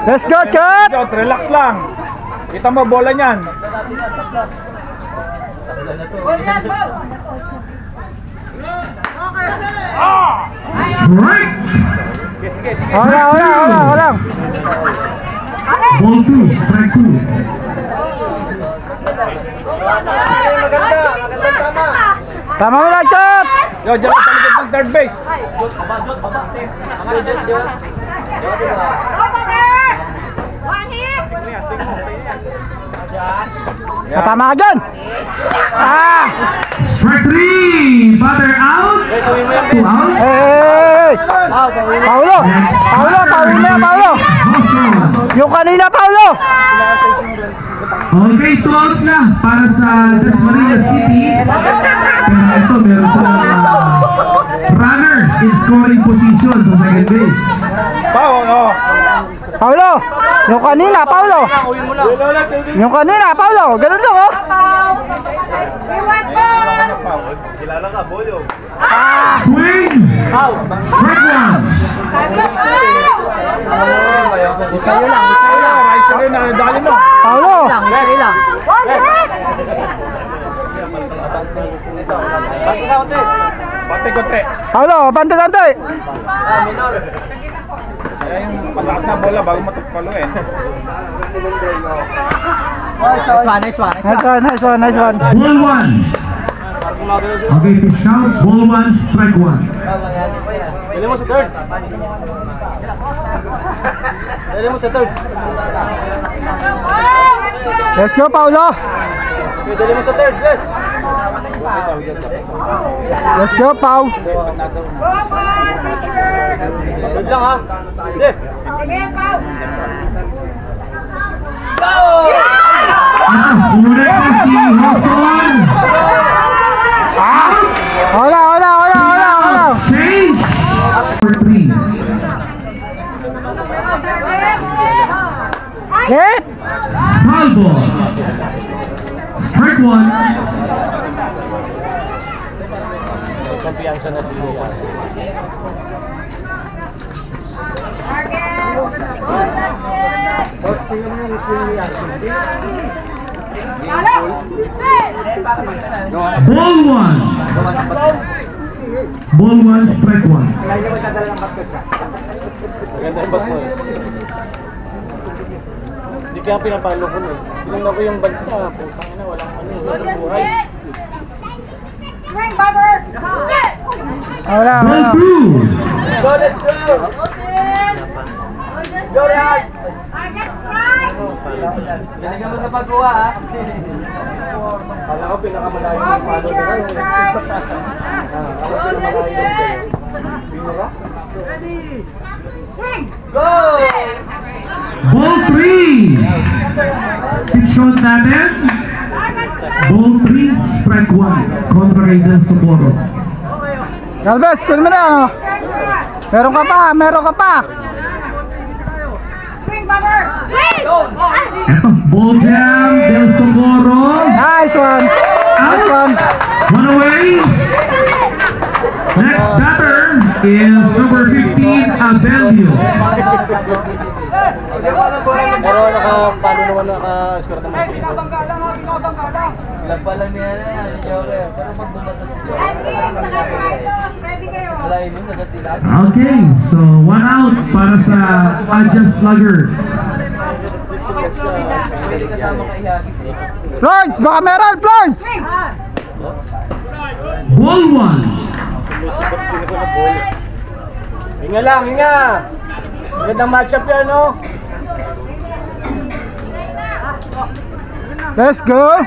Let's go, Jot. Jot, relax lang. Kita mo bola niyan. Strike. Wala. Ball two, strike two. Tama mo lang, Jot. Yo, dyan sa likod ng third base. Tama ka dyan. Strike three. Batter out. Two outs. Hey! Paulo. Hustle. Yung kanina, Paulo. Okay, 2 outs na para sa Dasmariñas City. Pero ito, meron sa runner in scoring position sa second base. Paulo. Yung kanina, Paulo. Ganun lang, oh. Swing! Strike one! Paulo. Konti. Paulo, bante. Kaya yung mataas na bola bago matupalo eh. Nice one. Ball one. Okay, pitch out. Ball one, strike one. Dali mo sa third. Let's go, Paulo. Dali mo sa third, yes. Let's go, Pau. Third lang, ha. Hindi. Umunay na si Hustle. Wala. Change. For three. Hit. Foul ball. Strike one. Kumpiyansa na si Luan. Ball one. Ball one, strike one. Maganda yung bat mo eh. Hindi kaya pinapalo ko eh. Pinagla ko yung banta. Putang ina, walang buhay. Wala. Ball two. Go, let's go! Go, Rats! Ganyan mo sa pagkuha, ha? Kala ko pinakamalayo yung palo Go! Ball three. Pitch shot natin. Ball three, strike one. Kontra kay Del Socorro. Galvez, kunin mo na, ano? Meron ka pa. Eto, ball jam del Socorro. Nice one. Nice one. One away. Next batter is number 15, Abelio. Pero paano naman naka-score naman siya? Ilan pala niya na yan, Joker. Pero pag bumatot siya, wala yun, nagatilag. Okay, so 1 out para sa Adjust Sluggers. Pwede kasama kay Hagis eh. Florence, baka meron, Florence! Ball 1. Hinga lang, hinga! Magandang matchup yan, no? Let's go!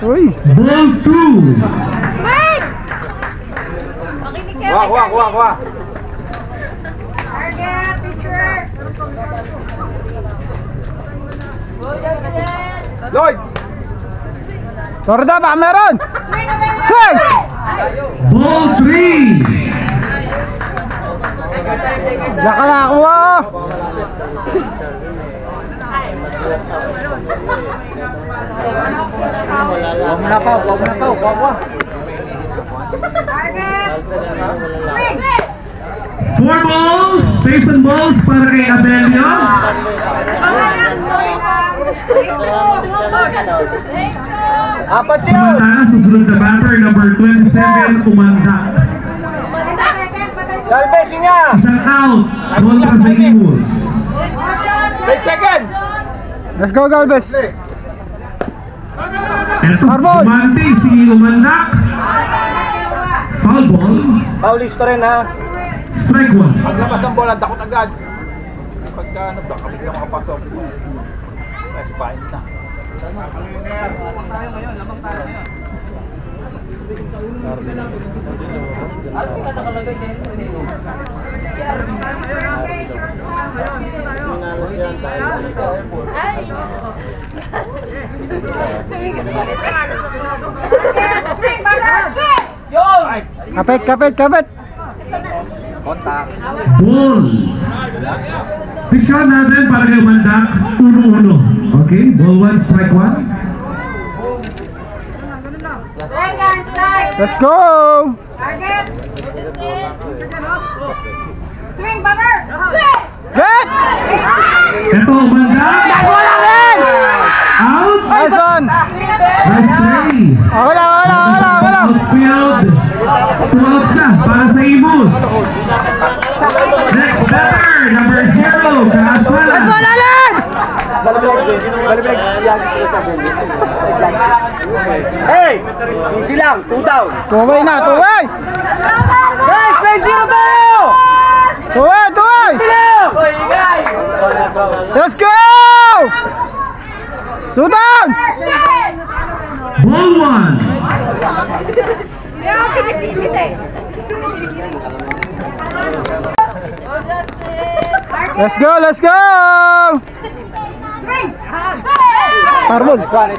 Uy! Ball 2. Kuha. Lloyd! Torda, baka meron! Swing! Ball 3. Diyan ka nakakuha! Huwag mo na pa. Kuha. 4 balls, space and balls para kay Abelio. Apat yun! Samantala, susunod na batter, number 27, Umandak. Galvez, hinga! Isang out kontra sa Imus. 10 seconds! Let's go, Galvez! Eto, Arbol. umante si Umandak. Foul ball, Paulista rin, ha? strike 1. Paglabas ng bola, dakot agad. Pagka nagkakamit ka makapasok. Ay, sipahin na. Arpi ka nakalagay din. Kapit! Kontak. Ball. Pick shot natin para kay Umandak, 1-1. Okay, ball 1, strike 1. Let's go! Swing, bagger! Get! Eto, Umandak. Wala rin! Out. Nice one! Nice play. Wala! Outfield. 2 outs na para sa Imus. Next batter, number 0, Kaasalan. Wala rin! Balibig, Hagis sila sa Abelio. Hey! Easy lang, 2 down. Tuway na! Guys, play zero tayo! Tuway! Hoy, ingay! Let's go! 2 down! Ball 1. Let's go! Swing! Arbol! Nice one.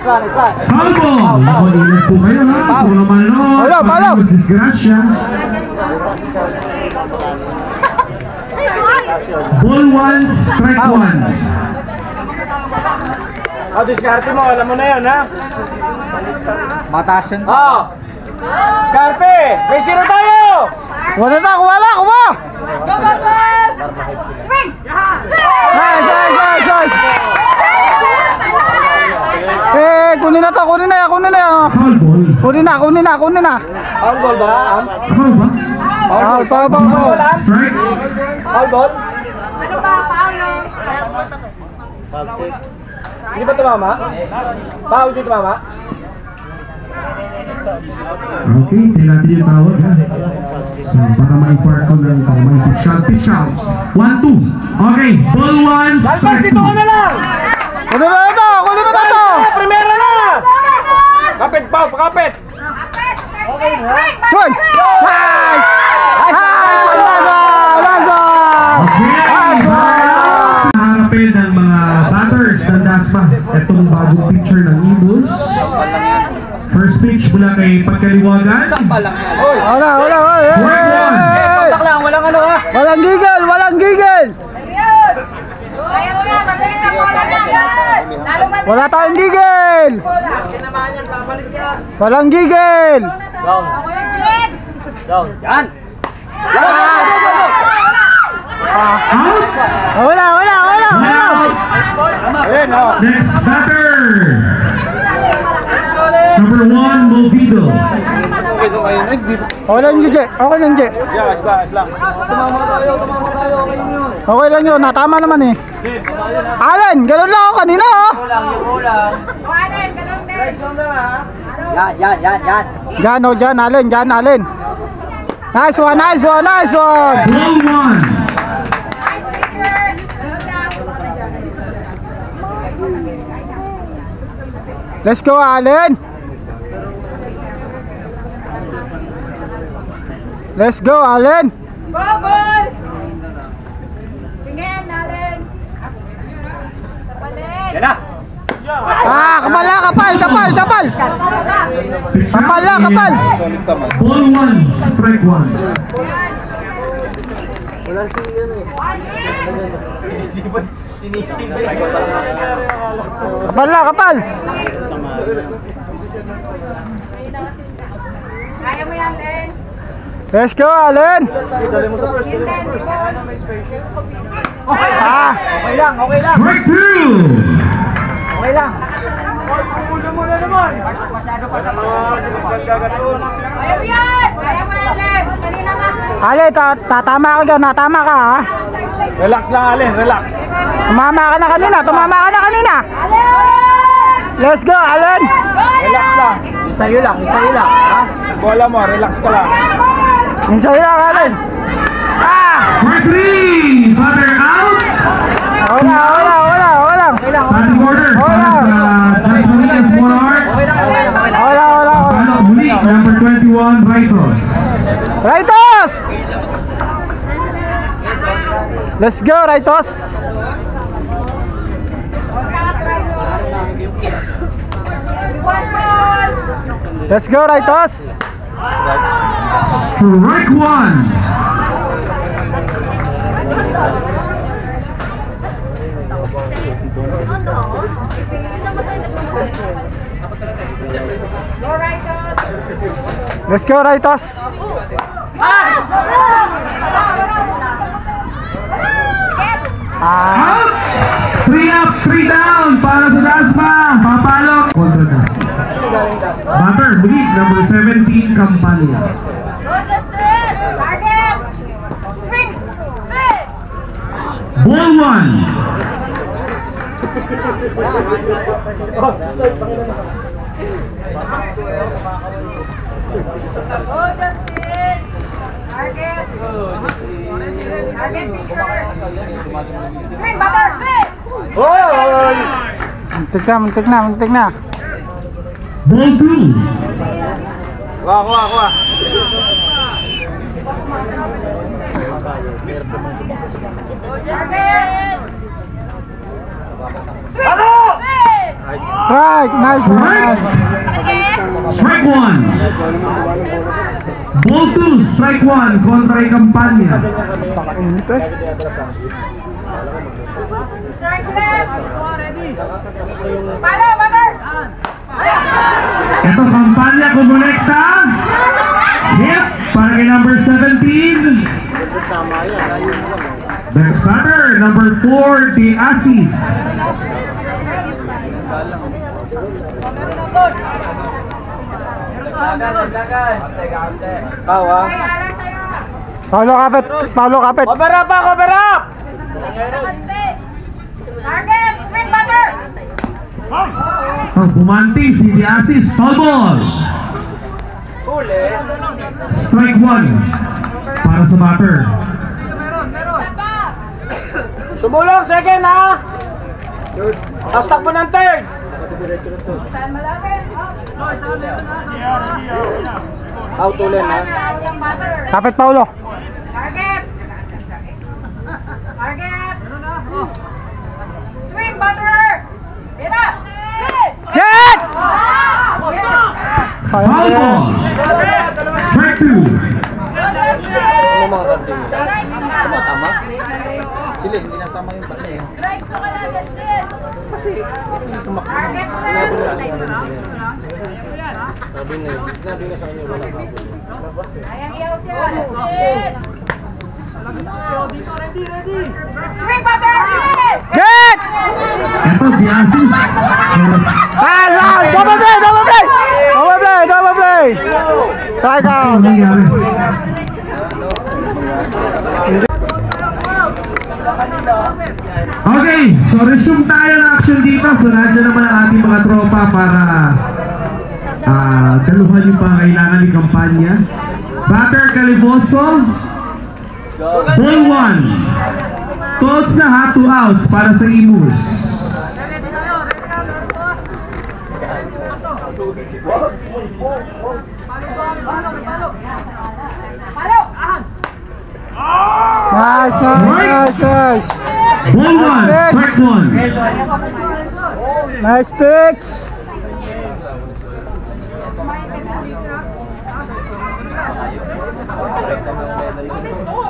Foul ball. Makulinan po kayo ha. So naman Wala, wala. Mas disgrasya. Ball 1, strike 1. Diskarte mo, alam mo na yun, ha? Mataas yun. Diskarte! Play zero tayo! Wala! Swing! Nice! Kunin na to! Foul ball. Kunin na! Foul ball ba? Foul ba? Foul! Strike. Foul ball? Ano ba, Paolo? Hindi ba tumama? Foul di tumama? Okay, tingnan natin yung tawag ha. So, para ma-impart ko ng pitch out. 1-2. Okay, ball 1, Galvez, strike dito ka 2. na lang! Kunin mo na to! Primera na! Kapit, Pao, pakapit! Swing! Nice! Okay, harapin ng mga batters ng Dasma. Itong bagong picture ng Imus. First pitch mula kay Pagkaliwagan. Wala! Strike 1. Kontak lang, walang ano ha! Walang gigil! Wala tayong gigil. Walang gigil. Down. Down. Yan. Wala. Next batter. Number 1, Movido. Okay lang, G. Okay lang, G. Okay lang yun. Natama naman eh. Allen, ganun lang ako kanina oh. Yan. Dyan, Allen. Nice one. Ball 1. Let's go, Allen. Let's go, Allen. Go, ball! Tingin, Allen. Balik. Yan na. Kapal. Kapal. Ball 1, strike 1. Kapal. Kaya mo yan, Len. Let's go, Allen. Okay lang. Strike 2. Okay lang. Kaya mo yan! Kaya mo yan, Len. Kanina nga. Allen, tatama ka dyan. Natama ka ha. Relax lang, Allen. Relax. Tumama ka na kanina. Allen! Let's go, Allen. Relax lang. Isayo lang. Ha? Bola mo, relax ka lang. Insay lang, Allen. Strike 3. Batter out. Wala. Batting order para sa Dasmariñas Monarchs. Wala. Palo muli, number 21, Raitos. Raitos! Let's go, Raitos. Let's go, Raitos. Strike 1. Let's go, Raitos. Out! 3 up, 3 down para sa Dasma. Papalok kontra Dasma. Batter muli, number 17, Campania. Go, Justin! Target! Swing! Swing! Ball 1. Go, Justin! Target! Target, picture! Swing, butter! Swing! Muntik na. Ball 2. Kuha. Target! Swing! Right, nice one. Strike 1. Ball 2, strike 1 kontra Campania. Strike left! Palo, butter! Ito, Campania kumonekta. Hit para kay number 17. Next batter, number 4, De Asis. Paulo kapit. Cover up! Target! Swing, butter! Bumanti si De Asis, foul ball. Strike 1 para sa batter. Sumulong, second ha! Tapos takbo ng third! Saan malapit? Out ulit ha? Kapit, Paulo. Target! Target! Swing, butter! Hita! Get! Foul ball. Strike 2. Ano mga karding? Tama? Sila, hindi na tama yung pala eh. Strike ko ka lang, Justin! Target set. Sabi na sa kanya wala ka. Ayan, i-out yan. Swing pa, Derek! Get! Ito, Biasis. Pass! Double play! Double play! Double play! Double play! Strike Ano out! nangyari? Okay, so resume tayo ng action dito. So nandiyan naman ang ating mga tropa para daluhan yung pangailangan ni kampanya. Batter Caliboso, ball 1. Toads na ha, 2 outs para sa Imus. Nice! Nice! Nice! Ball 1, strike 1. Nice picks!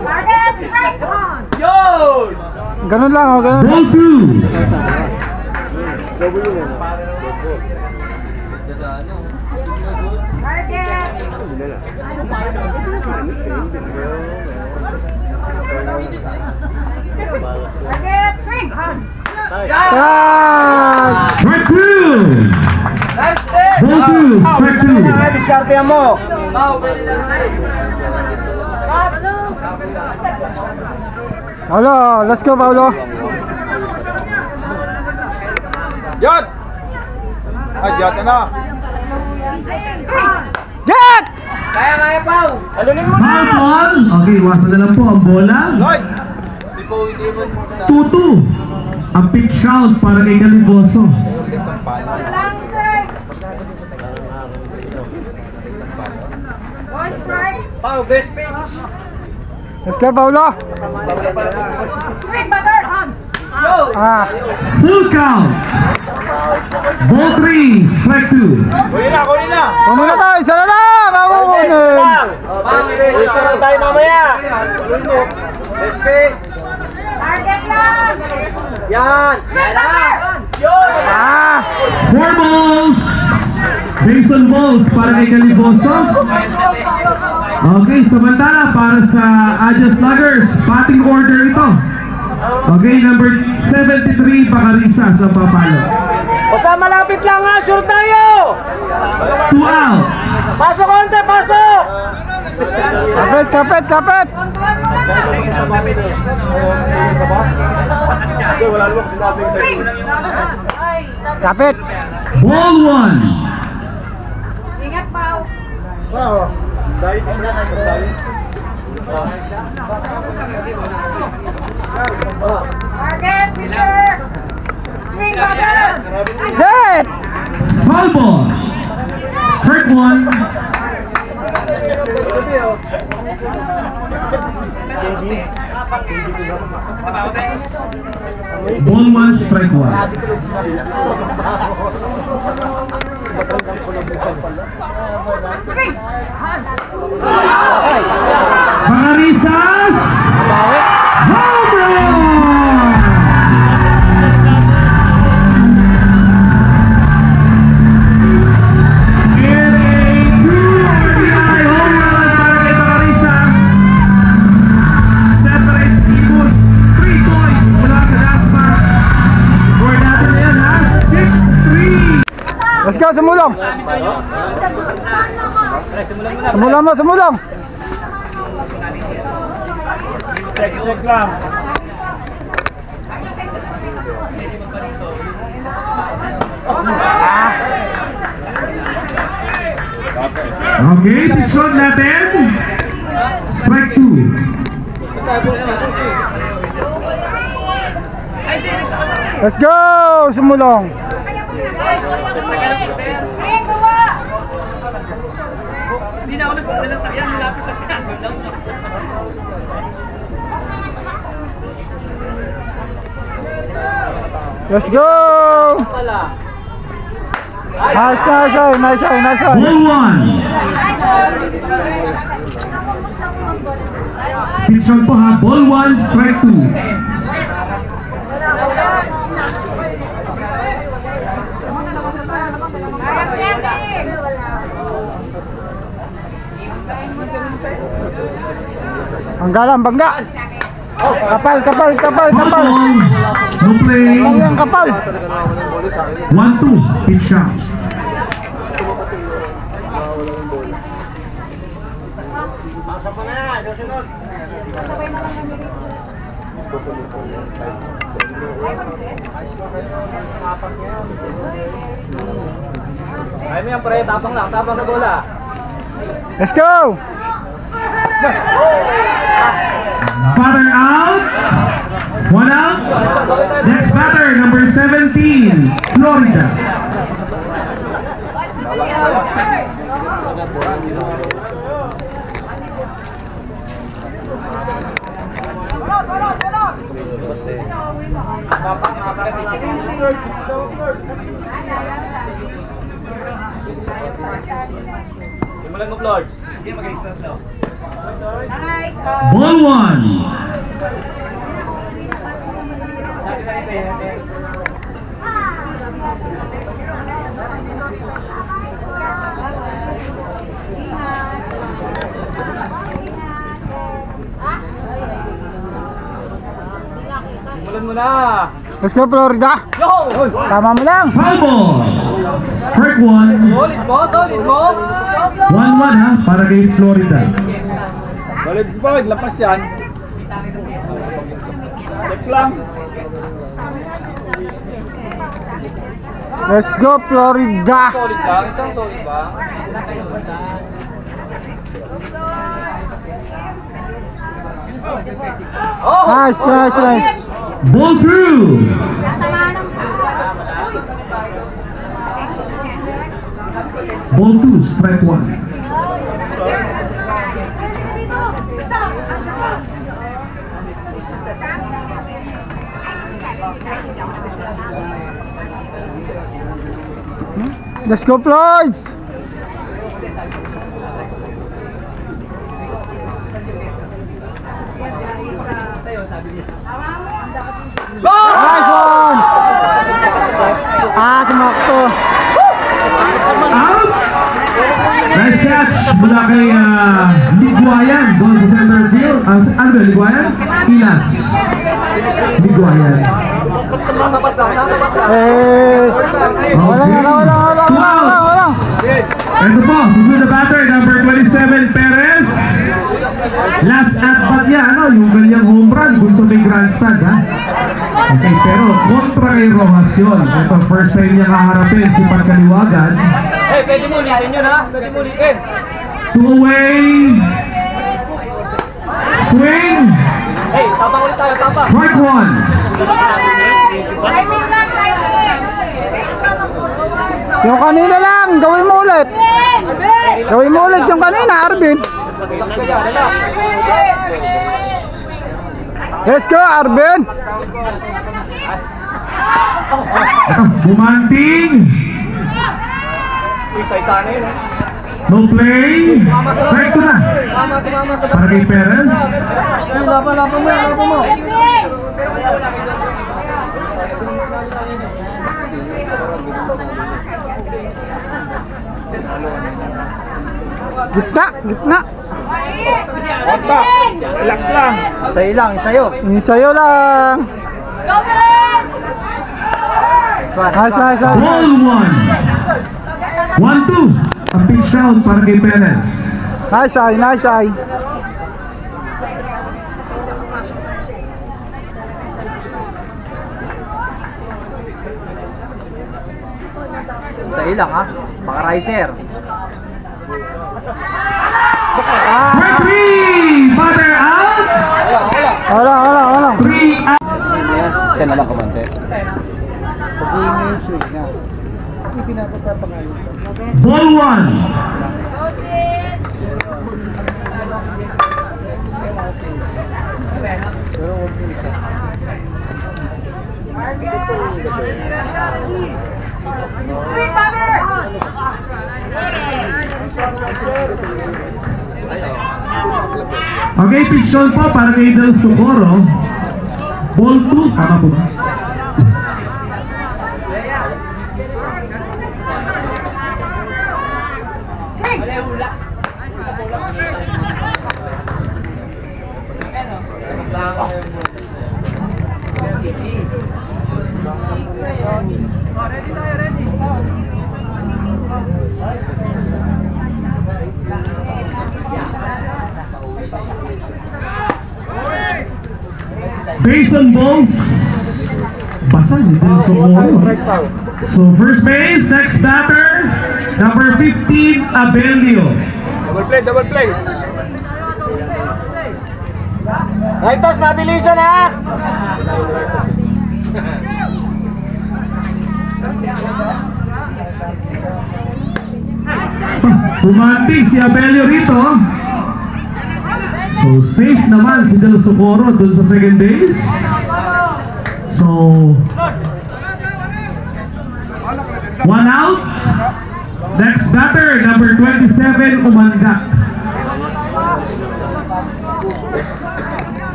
Target strike. Ganun lang, oh, ganun. Ball 2. Target. Target swing. Yes! Strike 2. Ball 2, strike 2. Diskarte mo. Paulo, let's go, Paulo. Yot! Ay, yot na. Get! Kaya, Pao. Alunin mo Foul ball. Okay, iwasan na lang po ang bola. Lloyd! 2-2. Ang pitch count para kay Caliboso. Lang strike. One strike. Pao, best pitch. Let's go, Paulo. Swing pa, Derek. Ah, Full count. Ball 3, strike 2. Kunin na. kunin na tayo. Isa na lang! Ako kunin. Isa lang tayo mamaya. Best pitch. Target lang. Yan. Swing pa, Derek. Ah! 4 balls. Based on balls para kay Caliboso. Okay, samantala para sa Adya Sluggers, batting order ito. Okay, number 73, Bacarisa sa papalo. Basta malapit lang ha, sure tayo. 2 outs. Pasok konti, pasok. Kapit, kapit, kapit! Kapit! Ball 1. Ingat, Pao. Target, pitcher. Swing pa, Derek. Get! Foul ball. Strike 1. Ball 1, strike 1. Swing. Bacarisas! Home run! In a 2-RBI home run para kay Bacarisas. Separates Imus 3 points mula sa Dasma. Score natin ngayon ha, 6-3. Let's go, sumulong! Sumulong mo, sumulong! Check lang. Okay, pitch shot natin. Strike 2. Let's go! Sumulong! Swing, gawa. Let's go! Nice, nice, nice, nice, nice. Ball 1. Pitch shot po ha. Ball 1, strike 2. Ang galang, bangga. Kapal. Foul ball. No play. Ang kapal. 1-2. Pitch shot. Ay mo yan, pre. Tapang lang. Tapang na bola. Let's go. Batter out. 1 out. Next batter, number 17, Florida. Simulan mo, Lord. Ball 1. Simulan mo na. Let's go, Florida. Yo! Tama mo lang. Foul ball. Strike 1. Solid mo, solid mo. 1-1 ha, para kay Florida. Solid mo, lapas yan. Check lang. Let's go, Florida. Solid ba? Isang solid ba? Oh! Nice. Ball through. Ball 2, strike 1. Let's go, Floyd. Nice one. Sumakto. Out! Nice catch mula kay Liguayan doon sa center field. Ano ba, Liguayan? Ilas. Liguayan. Walang. And the boss is with the batter, number 27, Perez. Last at bat niya, yung ganyang home run dun sa may grandstand, ha? Okay, pero kontra kay Rojas yun. Ito, first time niya kaharapin si Pagkaliwagan. Eh, pwede mo ulitin yun, ha? Pwede mo ulitin. 2 away. Swing. Hey, tapang ulit tayo, tapang. Strike 1. Yung kanina lang, gawin mo ulit. Gawin mo ulit yung kanina, Arvin. Let's go, Arvin. Ito, bumanting. Isa-isa na yun, ha? No play. Strike 2 na. Tumama sa Para kay Perez. Laban mo. Gitna. Relax lang. Isayo lang, isayo. Isayo lang. Nice. Ball 1. 1-2. Ang pitch out para kay Perez. Nice eye. Isayo lang, ha? Baka riser. Strike 3. Batter out. Wala. 3 out. Siya na lang kamante. Ball 1. Okay, pitch on po para kay Del Socorro. Ball 2. Tama po ba? Based on balls, basag dito yung Socorro. So first base, next batter, number 15, Abelio. Double play, double play. Rightos, mabilisan ha! Pumanting si Abelio rito. So safe naman si Del Socorro dun sa second base. So 1 out. Next batter, number 27, Umandak.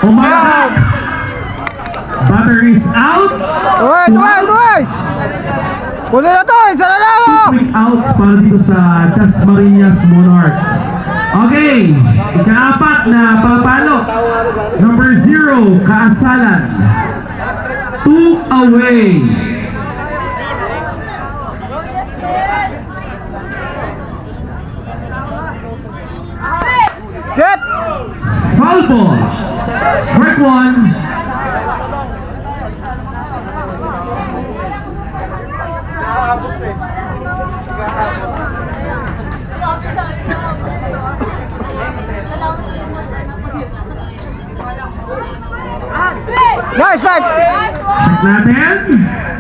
Umandak. Batter is out. Tuway! Huli na to! Isa na lang oh! Quick outs para dito sa Dasmariñas Monarchs. Okay, ikaapat na papalo. Number 0, Kaasalan. 2 away. Get! Foul ball. Strike 1. Nice back! Check natin.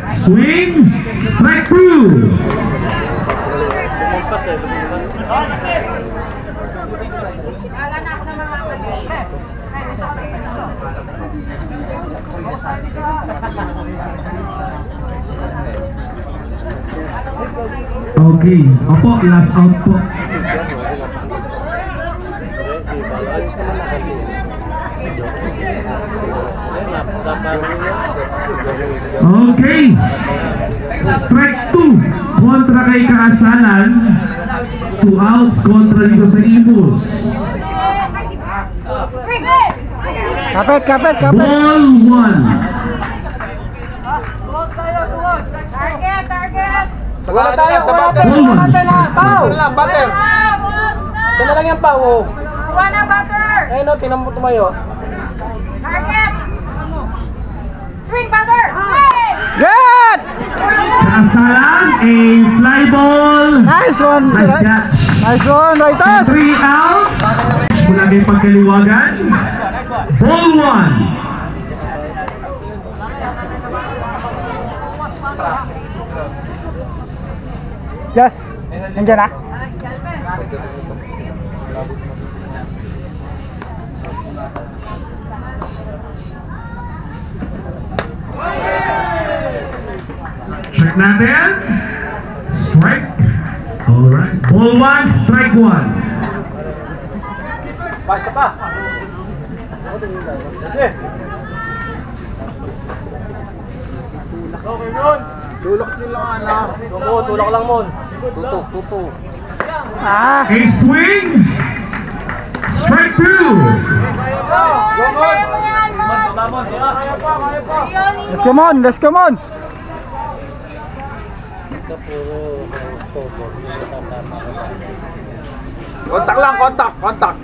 Swing. Strike 2. Okay. Opo, last out po. Okay. Strike 2 kontra kay Kaasalan. 2 outs kontra dito sa Imus. Kapit! Ball 1. Wala tayo, wala tayo. Ball 1. Pau! Saan lang, butter? Saan na lang yan, Pau? Kuha na butter! Ayun o, tinan mo tumayo. Target! Swing butter! Swing! Get! Kaasalan, a fly ball. Nice one! Nice catch. Nice one, So Rightos! 3 outs. Mula kay pagkaliwagan. Ball 1. Yes! Nandiyan na? Check natin. Strike. Alright. Ball 1, strike 1. Basta pa. Okay nun. Tulak sila nga na. Tulak lang mon. Tutok. Ah! A swing. Strike 2. Let's come on! Kontak lang, kontak.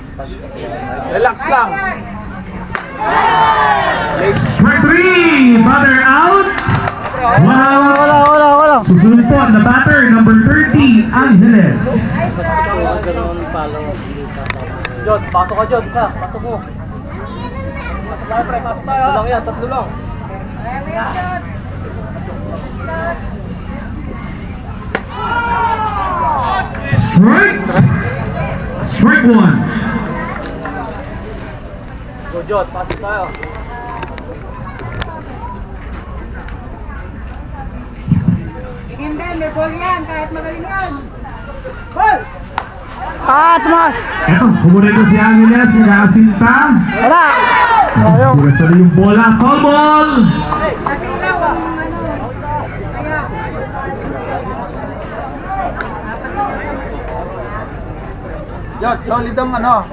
Relax lang. Strike 3. Batter out. Wala. Susunod po na batter, number 30, Angeles. Jod, pasok ka Jod, isa. Pasok mo. Pasok tayo pre, pasok tayo. Tatlo lang yan, tatlo lang. Strike 1. Go Jod, pasok tayo. Hindi, may ball yan, kahit magaling yan. Ball! Ah, Tomas! Eto, kumunito si Angeles, sinakasinta. Wala! Ayaw! Pugasa na yung bola, foul ball! Kasi ilaw ang kaya. Jod, solid ang ano.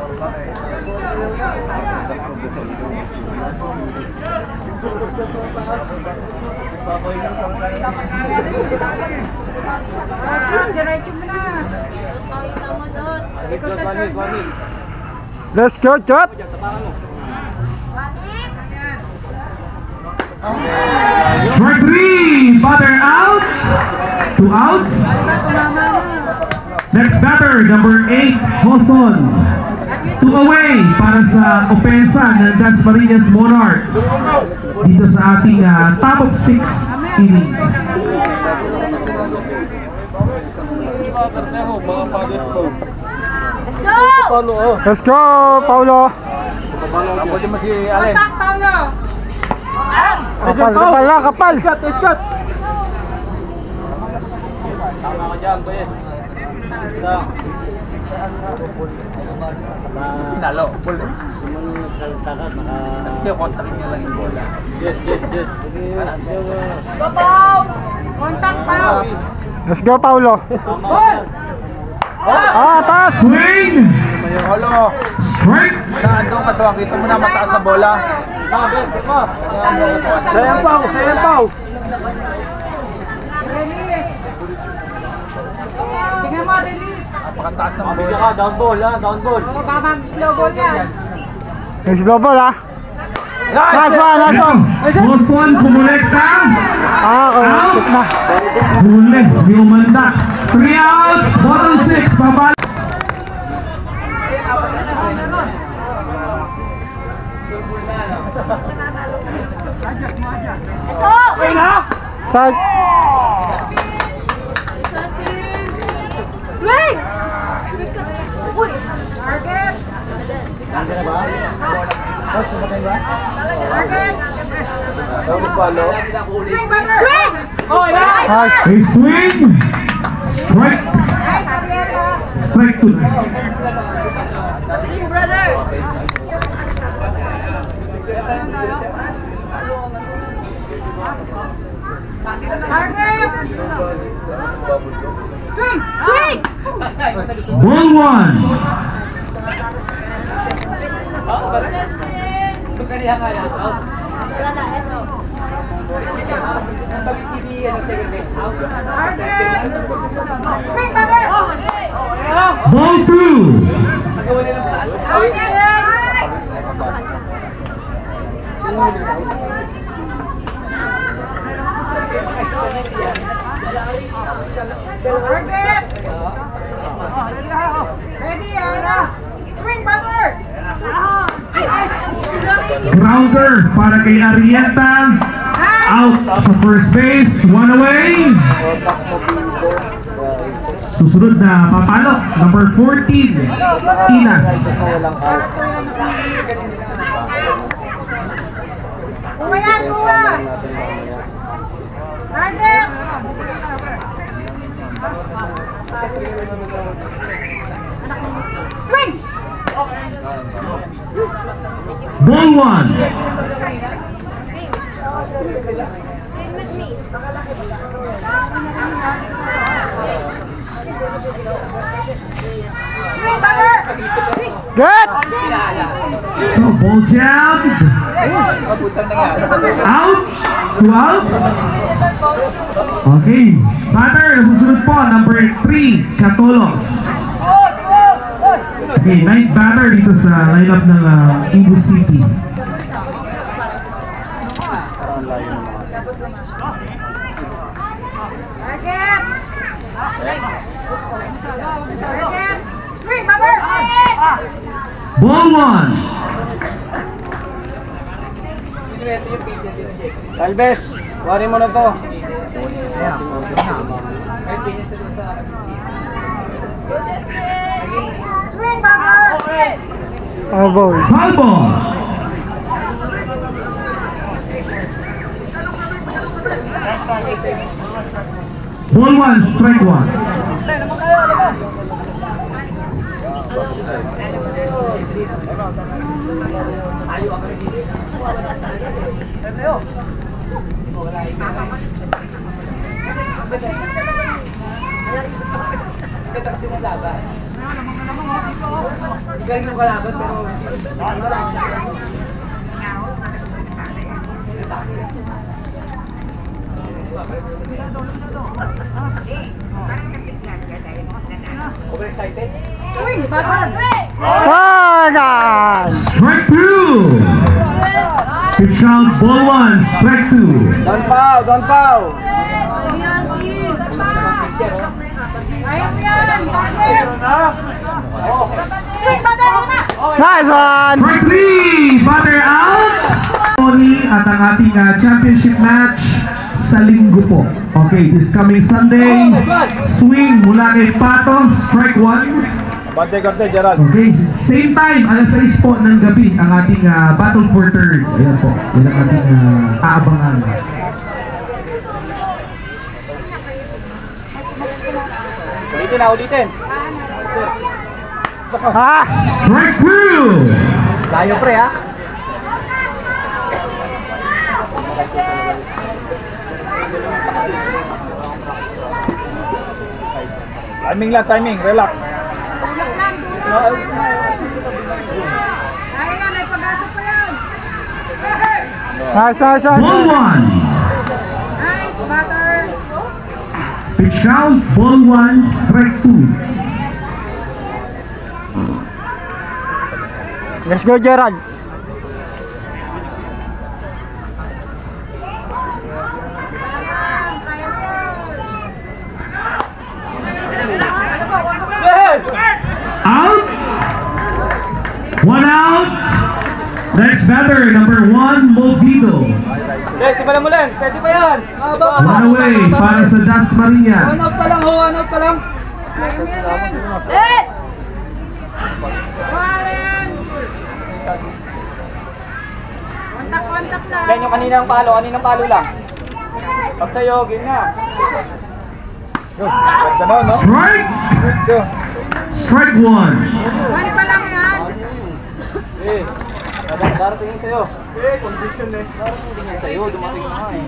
Diretso mo na. Let's go, Chot! Strike 3, batter out. 2 outs. Next batter, number 8, Hoson. 2 away para sa opensa ng Dasmariñas Monarchs dito sa ating top of 6 inning. Let's go, Paulo! Pwede mo si Allen. Contact, Paulo. Kapal lang, kapal! Scott! Tama ka dyan, boys. Pinalo. Kaya kontakin niya lang yung bola. Go, Pau. Contact, Pau. Let's go, Paulo! Taas! Swing! Holo! Strike! Naandong ka to. Kita mo na mataas na bola. Sayang Pau! Release. Tingnan mo, release. Napakataas na bola. Down ball. O, baka slow ball yan. Let's go, ball, ha? Last one! Hoson kumulekta. Kumapit na. Huli, di umanda. 3 outs, bottom 6, babal. Start! Swing! Uy! Target! Target! Swing, batter! Swing! Nice! A swing! Strike! Nice, Arieta! Strike 2. Swing, brother! Target! Swing! Swing! Ball 1. Target! Swing, batter! Ball 2. Target! Target! Ready, Ana! Swing, batter! Grounder para kay Arieta. Out sa first base. 1 away. Susunod na papalo. Number 14. Inas. Umayan, kuha! Target! Swing! Ball 1. Swing, batter! Good! Ball jammed. Out. 2 outs. Okay. Batter, susunod po. Number 3, Catolos. Okay, 9th batter dito sa lineup ng Cebu City. Target! Target! Swing, batter! Ball 1. Alves, wari mo na to. Swing, batter! Oh, ball. Foul ball. Ball 1, strike 1. Overexcited? Swing! Batang! Strike 2! Pitch out, ball 1, strike 2. Don't foul! Don't foul! Kaya mo yan! Batang! Swing! Batang! Nice one! Strike 3! Batter out! At ang ating championship match sa linggo po. Okay, this coming Sunday, swing mula kay Pato, strike 1. Bante karte, Gerald. Okay, same time, alas 6 po ng gabi, ang ating battle for third. Ayan po, yan ang ating aabangan. Ulitin na, ulitin. Strike 2! Layo pre ha. Timing lang, timing. Relax. Kaya nga, may pag-asa pa yan! Nice, nice, nice. Ball 1! Nice, Batter! Pitch out, ball 1, strike 2. Let's go, Gerald. Out! 1 out! Next batter, number 1, Movido. Yes, simulan mo lang. Pwede pa yan. One away para sa Dasmariñas. One out pa lang, one out pa lang. Let's! Wallen! Kontak lang! Yan yung kaninang palo lang. Pag sa'yo, game na. Ganda na, no? Strike! Strike 1. One pa lang yan! Eh, darating yun sa'yo. Eh, condition eh. Darating yun sa'yo, dumating na nga eh.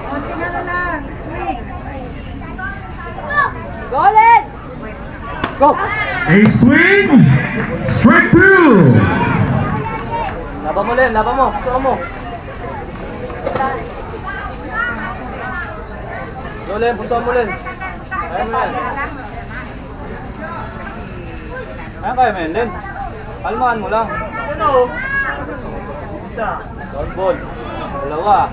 Konti na lang! Swing! Golden! Go! A swing! Strike 2. Laban mo Len, laban mo. Gusto mo. Go Len, puso mo Len. Ayan mo Len. Ayan kaya men, Len. Kalmaan mo lang. Ano? Isa. Dog ball. Dalawa.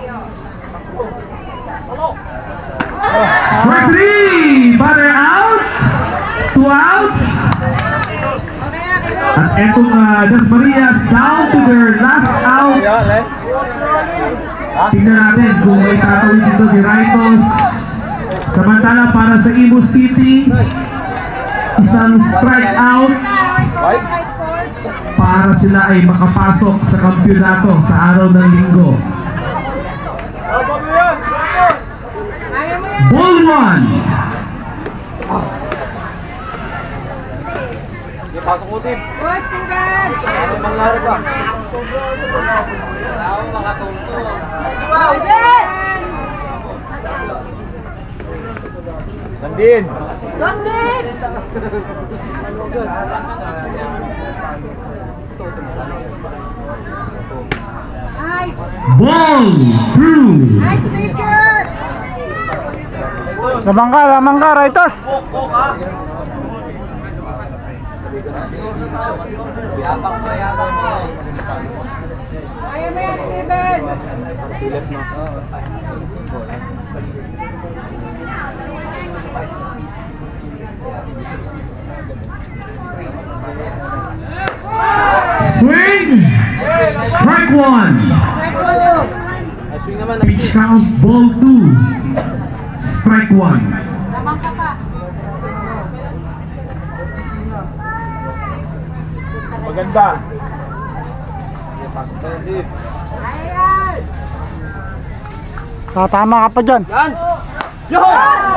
Strike 3. Batter out. 2 outs. At etong Dasmariñas down to their last out. Ayan, Len. Tingnan natin kung may tatawid dito ni Raitos. Samantala para sa Imus City, isang strike out Right? para sila ay makapasok sa kampyonato sa araw ng linggo. Laban mo yan! Ramos! Kaya mo yan! Ball 1. Pasok mo team. Go, Steven! Ano mangyari ba? Golden! Nandin! Go, Steve! Nice! Ball 2. Nice picture! Lamang ka, Raitos. Kaya mo yan, Steven! Silip mo. Swing. Strike 1. Ay, swing naman. Pitch count ball 2. Strike 1. Lamang ka pa! Maganda. Pasok na yun, Dave. Kaya yan! Tama ka pa dyan. Yan! Yo!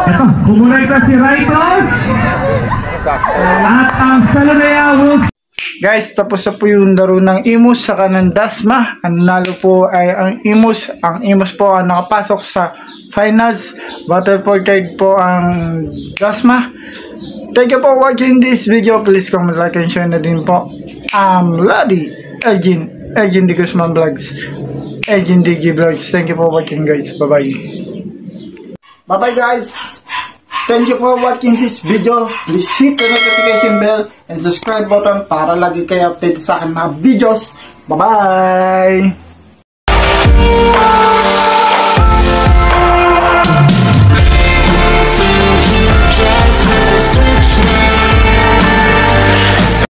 Ito, kumulekta si Raitos. At ang Salonea will... Guys, tapos na po yung laro ng Imus sa kanang Dasma. Ang nalo po ay ang Imus. Ang Imus po ang nakapasok sa finals. Battle for third po ang Dasma. Thank you for watching this video. Please comment, like, and share na din po. Lodi Elgin De Guzman Vlogs. Agent DG Vlogs. Thank you for watching, guys. Bye-bye. Bye-bye, guys. Thank you for watching this video. Please hit the notification bell and subscribe button para lagi kayo update sa aking mga videos. Bye-bye!